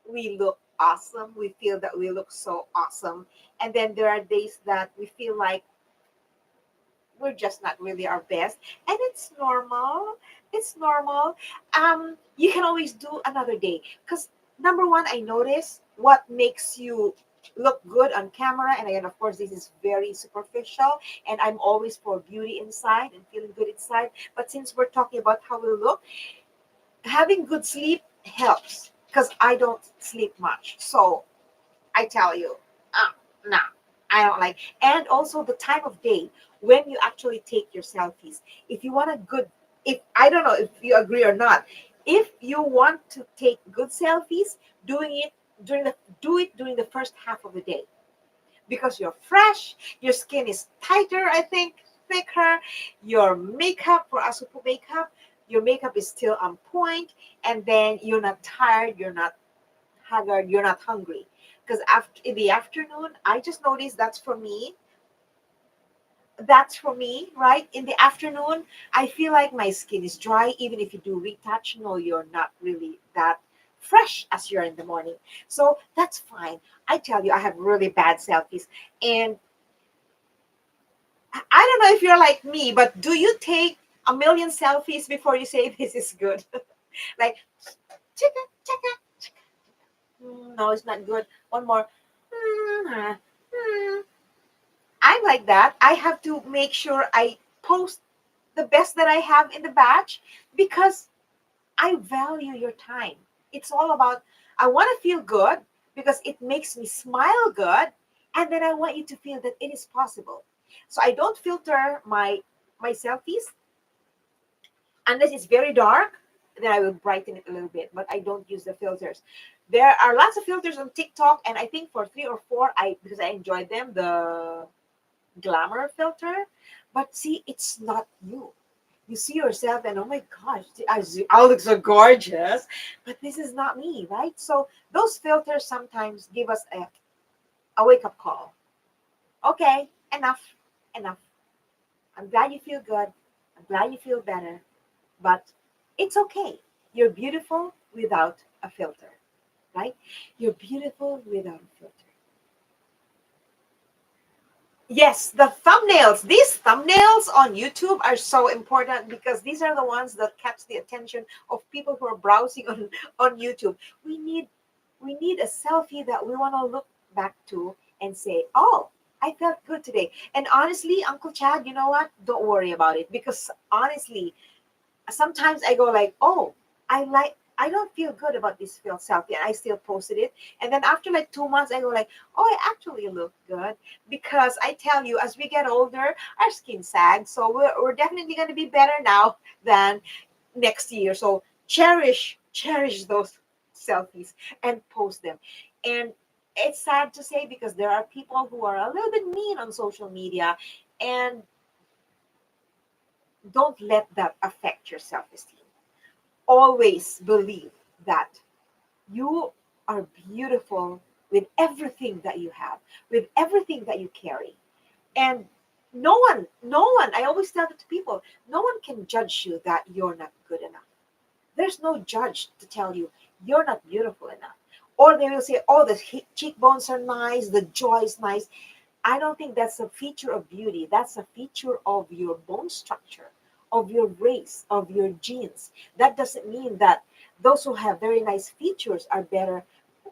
we look awesome. We feel that we look so awesome. And then there are days that we feel like we're just not really our best. And it's normal. It's normal. You can always do another day. Because number one, I notice what makes you look good on camera. And again, of course, this is very superficial. And I'm always for beauty inside and feeling good inside. But since we're talking about how we look, having good sleep helps because I don't sleep much. So I tell you, no, I don't like. And also the time of day when you actually take your selfies. If you want a good, if I don't know if you agree or not, if you want to take good selfies, doing it during the do it during the first half of the day because you're fresh, your skin is tighter, I think, thicker, your makeup for Asupo makeup, your makeup is still on point, and then you're not tired, you're not haggard, you're not hungry. Because after in the afternoon, I just noticed that's for me. That's for me, right? In the afternoon, I feel like my skin is dry. Even if you do retouch, no, you're not really that fresh as you're in the morning. So that's fine. I tell you, I have really bad selfies. And I don't know if you're like me, but do you take a million selfies before you say this is good? Like, chicka, chicka, no, it's not good. One more. Mm, mm. I'm like that. I have to make sure I post the best that I have in the batch because I value your time. It's all about, I want to feel good because it makes me smile good. And then I want you to feel that it is possible. So I don't filter my selfies unless it's very dark, then I will brighten it a little bit, but I don't use the filters. There are lots of filters on TikTok, and I think for three or four, I because I enjoy them, the glamour filter. But see, it's not you. You see yourself and oh my gosh, I look so gorgeous, but this is not me, right? So those filters sometimes give us a wake up call. Okay, enough, enough. I'm glad you feel good. I'm glad you feel better, but it's okay. You're beautiful without a filter, right? You're beautiful without a filter. Yes, the thumbnails. These thumbnails on YouTube are so important because these are the ones that catch the attention of people who are browsing on YouTube. We need we need a selfie that we want to look back to and say, "Oh, I felt good today." And honestly, Uncle Chad, you know what? Don't worry about it because honestly, sometimes I go like, oh, I don't feel good about this field selfie, and I still posted it. And then after like 2 months, I go like, oh, I actually look good because I tell you, as we get older, our skin sags, so we're definitely going to be better now than next year. So cherish those selfies and post them. And it's sad to say because there are people who are a little bit mean on social media, and don't let that affect your self-esteem. Always believe that you are beautiful with everything that you have, with everything that you carry. And no one, I always tell it to people, no one can judge you that you're not good enough. There's no judge to tell you you're not beautiful enough. Or they will say, oh, the cheekbones are nice, the jaw is nice. I don't think that's a feature of beauty. That's a feature of your bone structure, of your race, of your genes. That doesn't mean that those who have very nice features are better.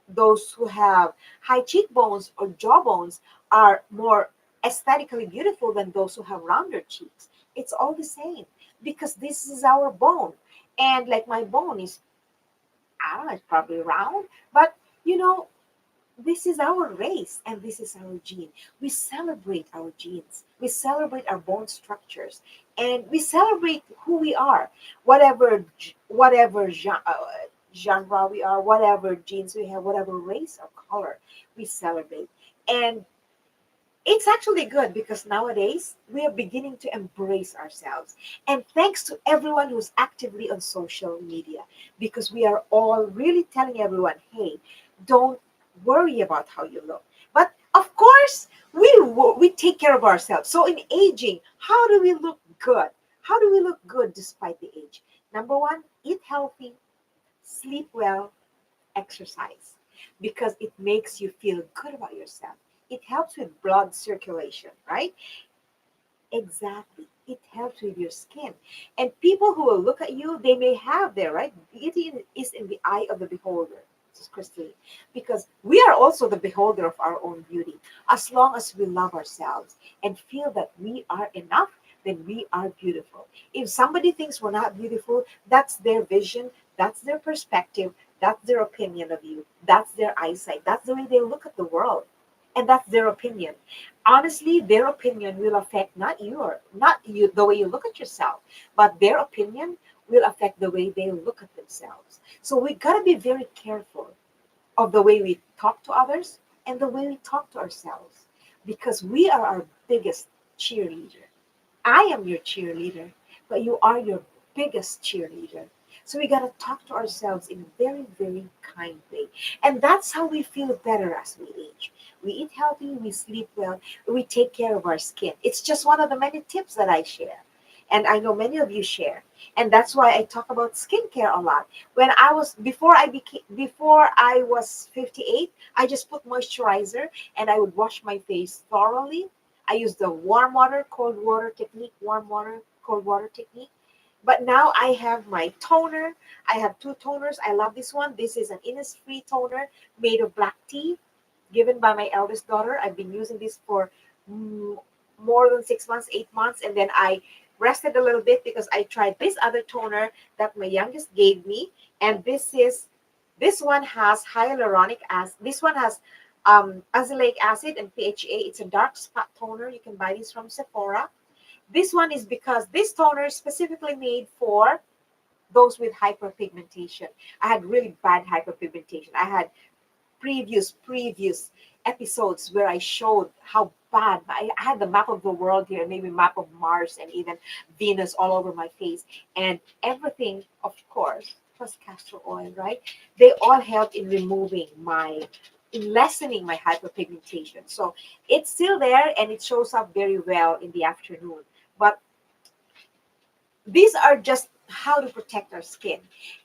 Those who have high cheekbones or jawbones are more aesthetically beautiful than those who have rounder cheeks. It's all the same because this is our bone. And like my bone is, I don't know, it's probably round, but you know, this is our race and this is our gene. We celebrate our genes. We celebrate our bone structures, and we celebrate who we are, whatever genre we are, whatever genes we have, whatever race or color we celebrate. And it's actually good because nowadays we are beginning to embrace ourselves. And thanks to everyone who's actively on social media, because we are all really telling everyone, hey, don't worry about how you look. But of course, we take care of ourselves. So in aging, how do we look good? How do we look good despite the age? Number one, eat healthy, sleep well, exercise because it makes you feel good about yourself. It helps with blood circulation, right? Exactly. It helps with your skin. And people who will look at you, they may have their right. Beauty is in the eye of the beholder. This is Christine. Because we are also the beholder of our own beauty. As long as we love ourselves and feel that we are enough, then we are beautiful. If somebody thinks we're not beautiful, that's their vision, that's their perspective, that's their opinion of you, that's their eyesight, that's the way they look at the world. And that's their opinion. Honestly, their opinion will affect not you the way you look at yourself, but their opinion will affect the way they look at themselves. So we got to be very careful of the way we talk to others and the way we talk to ourselves because we are our biggest cheerleader. I am your cheerleader, but you are your biggest cheerleader. So we got to talk to ourselves in a very, very kind way. And that's how we feel better as we age. We eat healthy, we sleep well, we take care of our skin. It's just one of the many tips that I share. And I know many of you share. And that's why I talk about skincare a lot. When I was before I was 58, I just put moisturizer and I would wash my face thoroughly. I use the warm water, cold water technique, warm water, cold water technique. But now I have my toner. I have two toners. I love this one. This is an Innisfree toner made of black tea, given by my eldest daughter. I've been using this for mm, more than 6 months, 8 months, and then I rested a little bit because I tried this other toner that my youngest gave me, and this one has hyaluronic acid. This one has azelaic acid and PHA. It's a dark spot toner. You can buy this from Sephora. This one is because this toner is specifically made for those with hyperpigmentation. I had really bad hyperpigmentation. I had previous episodes where I showed how bad. I had the map of the world here, maybe map of Mars and even Venus all over my face. And everything, of course, was castor oil, right? They all help in removing in lessening my hyperpigmentation. So it's still there and it shows up very well in the afternoon. But these are just how to protect our skin.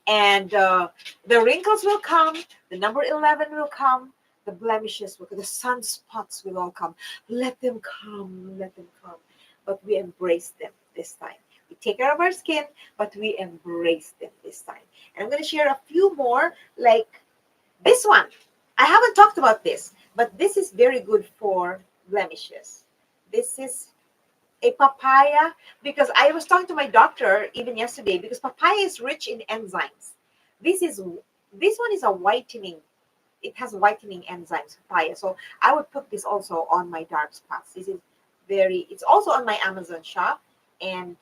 And the wrinkles will come, the number 11 will come, the blemishes will come, the sunspots will all come. Let them come. But we embrace them this time. We take care of our skin, but we embrace them this time. And I'm going to share a few more, like this one. I haven't talked about this, but this is very good for blemishes. This is a papaya, because I was talking to my doctor even yesterday, because papaya is rich in enzymes. This is this one is a whitening. It has whitening enzymes, papaya. So I would put this also on my dark spots. This is very. It's also on my Amazon shop, and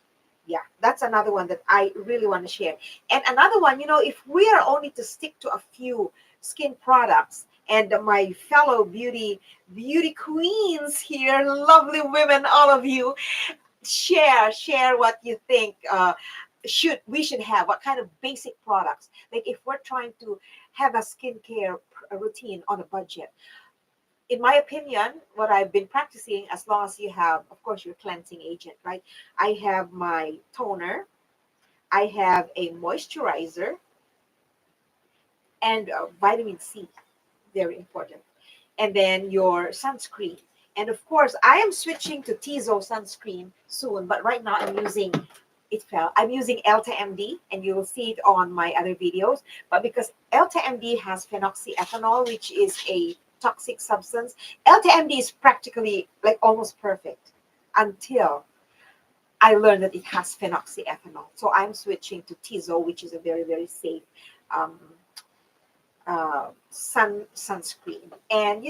yeah, that's another one that I really want to share. And another one, if we are only to stick to a few skin products, and my fellow beauty queens here, lovely women, all of you, share what you think should have, what kind of basic products, like if we're trying to have a skincare routine on a budget. In my opinion, what I've been practicing, as long as you have, of course, your cleansing agent, right? I have my toner, I have a moisturizer, and vitamin C, very important, and then your sunscreen. And of course, I am switching to Tizo sunscreen soon, but right now I'm using Elta MD, and you will see it on my other videos. But because Elta MD has phenoxyethanol, which is a toxic substance, Elta MD is practically like almost perfect until I learned that it has phenoxyethanol. So I'm switching to Tizo, which is a very, very safe um, sunscreen. And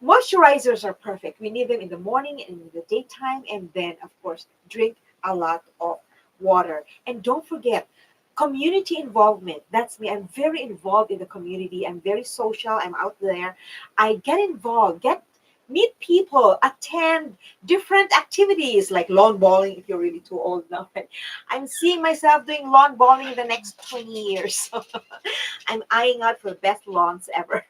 moisturizers are perfect. We need them in the morning and in the daytime, and then of course drink a lot of water. And don't forget community involvement. That's me. I'm very involved in the community. I'm very social. I'm out there. I get involved, get meet people, attend different activities like lawn bowling if you're really too old now. I'm seeing myself doing lawn bowling in the next 20 years. I'm eyeing out for the best lawns ever.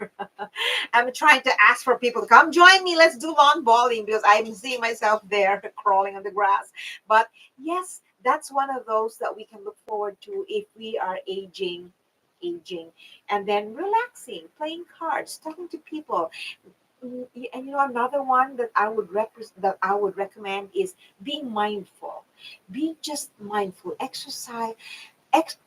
I'm trying to ask for people to come join me. Let's do lawn bowling, because I'm seeing myself there crawling on the grass. But yes, that's one of those that we can look forward to if we are aging, and then relaxing, playing cards, talking to people. And another one that I would recommend is being mindful. Be just mindful. Exercise,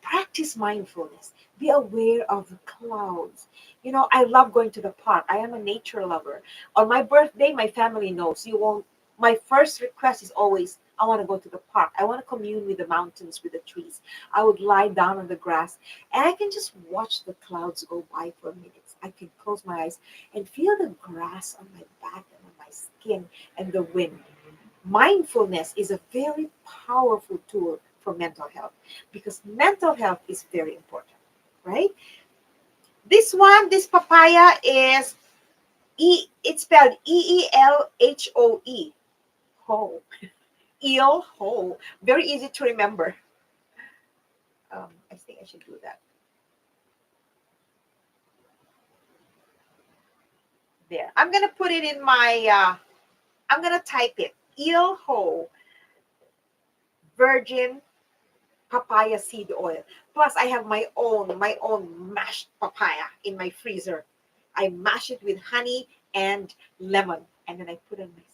practice mindfulness. Be aware of the clouds. I love going to the park. I am a nature lover. On my birthday, my family knows. You won't. My first request is always, I want to go to the park. I want to commune with the mountains, with the trees. I would lie down on the grass, and I can just watch the clouds go by for minutes. I can close my eyes and feel the grass on my back and on my skin and the wind. Mindfulness is a very powerful tool for mental health, because mental health is very important, right? This papaya is it's spelled EELHOE. Ho. Eel ho. Very easy to remember. I think I should do that. There. I'm gonna put it in my I'm gonna type it. Eel ho virgin papaya seed oil. Plus, I have my own mashed papaya in my freezer. I mash it with honey and lemon, and then I put it on my skin.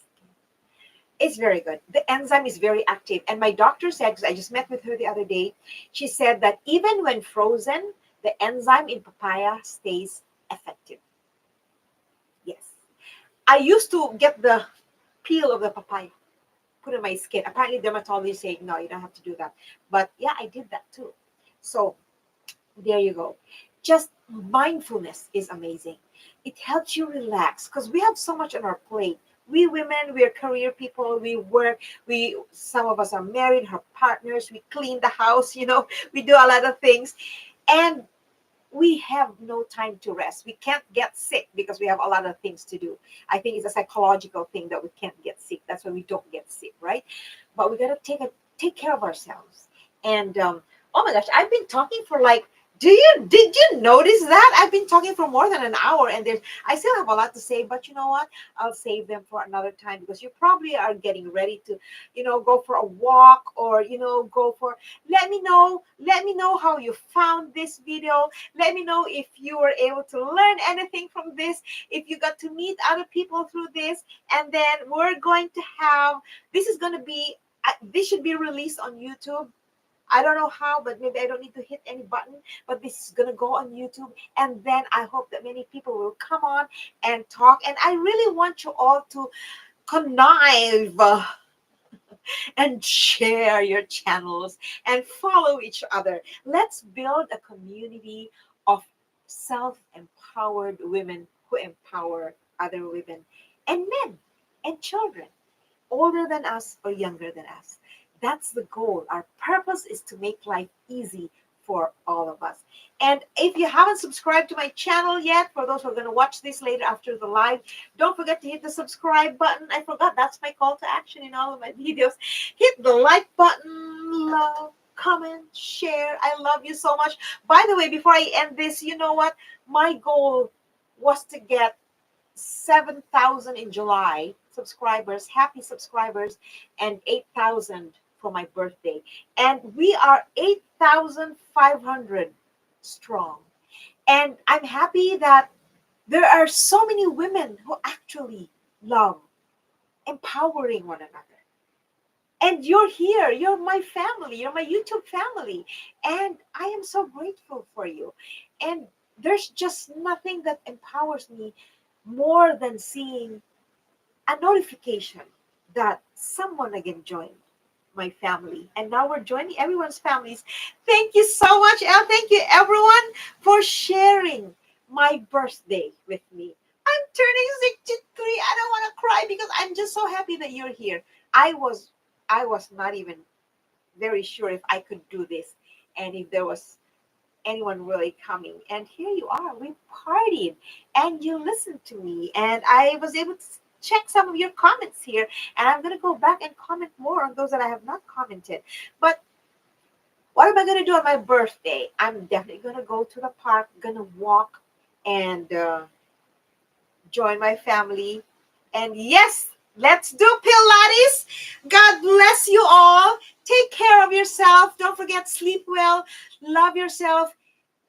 It's very good. The enzyme is very active, and my doctor said, because I just met with her the other day, she said that even when frozen, the enzyme in papaya stays effective. Yes, I used to get the peel of the papaya, put in my skin. Apparently, dermatologists say no, you don't have to do that. But yeah, I did that too. So there you go. Just mindfulness is amazing. It helps you relax because we have so much on our plate. We women, we are career people. We work. We Some of us are married, have partners. We clean the house. We do a lot of things, and we have no time to rest. We can't get sick because we have a lot of things to do. I think it's a psychological thing that we can't get sick. That's why we don't get sick, right? But we gotta take care of ourselves. And oh my gosh, I've been talking for like. Did you notice that I've been talking for more than an hour, and there's I still have a lot to say, but you know what? I'll save them for another time because you probably are getting ready to, go for a walk, or go for. Let me know how you found this video. Let me know if you were able to learn anything from this, if you got to meet other people through this. And then we're going to have this is going to be this should be released on YouTube. I don't know how, but maybe I don't need to hit any button. But this is gonna go on YouTube, and then I hope that many people will come on and talk. And I really want you all to connive and share your channels and follow each other. Let's build a community of self-empowered women who empower other women and men and children, older than us or younger than us. That's the goal. Our purpose is to make life easy for all of us. And if you haven't subscribed to my channel yet, for those who are going to watch this later after the live, don't forget to hit the subscribe button. I forgot that's my call to action in all of my videos. Hit the like button, love, comment, share. I love you so much. By the way, before I end this, you know what? My goal was to get 7,000 in July subscribers, happy subscribers, and 8,000 for my birthday. And we are 8,500 strong. And I'm happy that there are so many women who actually love empowering one another. And you're here, you're my family, you're my YouTube family. And I am so grateful for you. And there's just nothing that empowers me more than seeing a notification that someone again joined my family. And now we're joining everyone's families. Thank you so much, El. Thank you, everyone, for sharing my birthday with me. I'm turning 63. I don't want to cry because I'm just so happy that you're here. I was I was not even very sure if I could do this and if there was anyone really coming. And here you are. We partied and you listened to me. And I was able to check some of your comments here. And I'm going to go back and comment more on those that I have not commented. But what am I going to do on my birthday? I'm definitely going to go to the park, going to walk and join my family. And yes, let's do Pilates. God bless you all. Take care of yourself. Don't forget, sleep well, love yourself,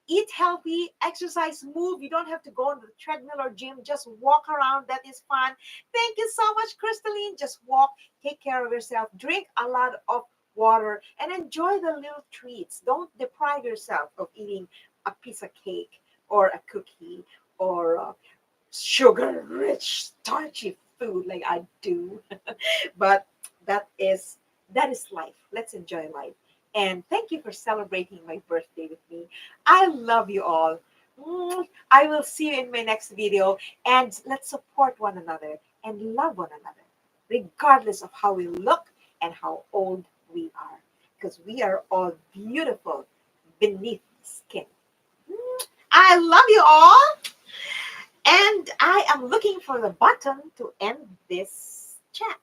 eat healthy, exercise, move. You don't have to go on the treadmill or gym. Just walk around. That is fun. Thank you so much, Crystalline. Just walk. Take care of yourself. Drink a lot of water and enjoy the little treats. Don't deprive yourself of eating a piece of cake or a cookie or sugar-rich, starchy food like I do. But that is life. Let's enjoy life. And thank you for celebrating my birthday with me. I love you all. I will see you in my next video. And let's support one another and love one another, regardless of how we look and how old we are. Because we are all beautiful beneath the skin. I love you all. And I am looking for the button to end this chat.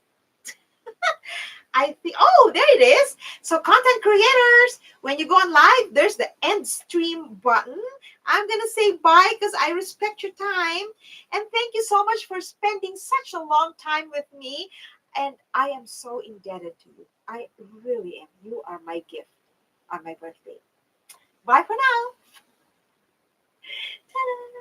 I think, oh, there it is. So, content creators, when you go on live, there's the end stream button. I'm going to say bye because I respect your time. And thank you so much for spending such a long time with me. And I am so indebted to you. I really am. You are my gift on my birthday. Bye for now. Ta-da.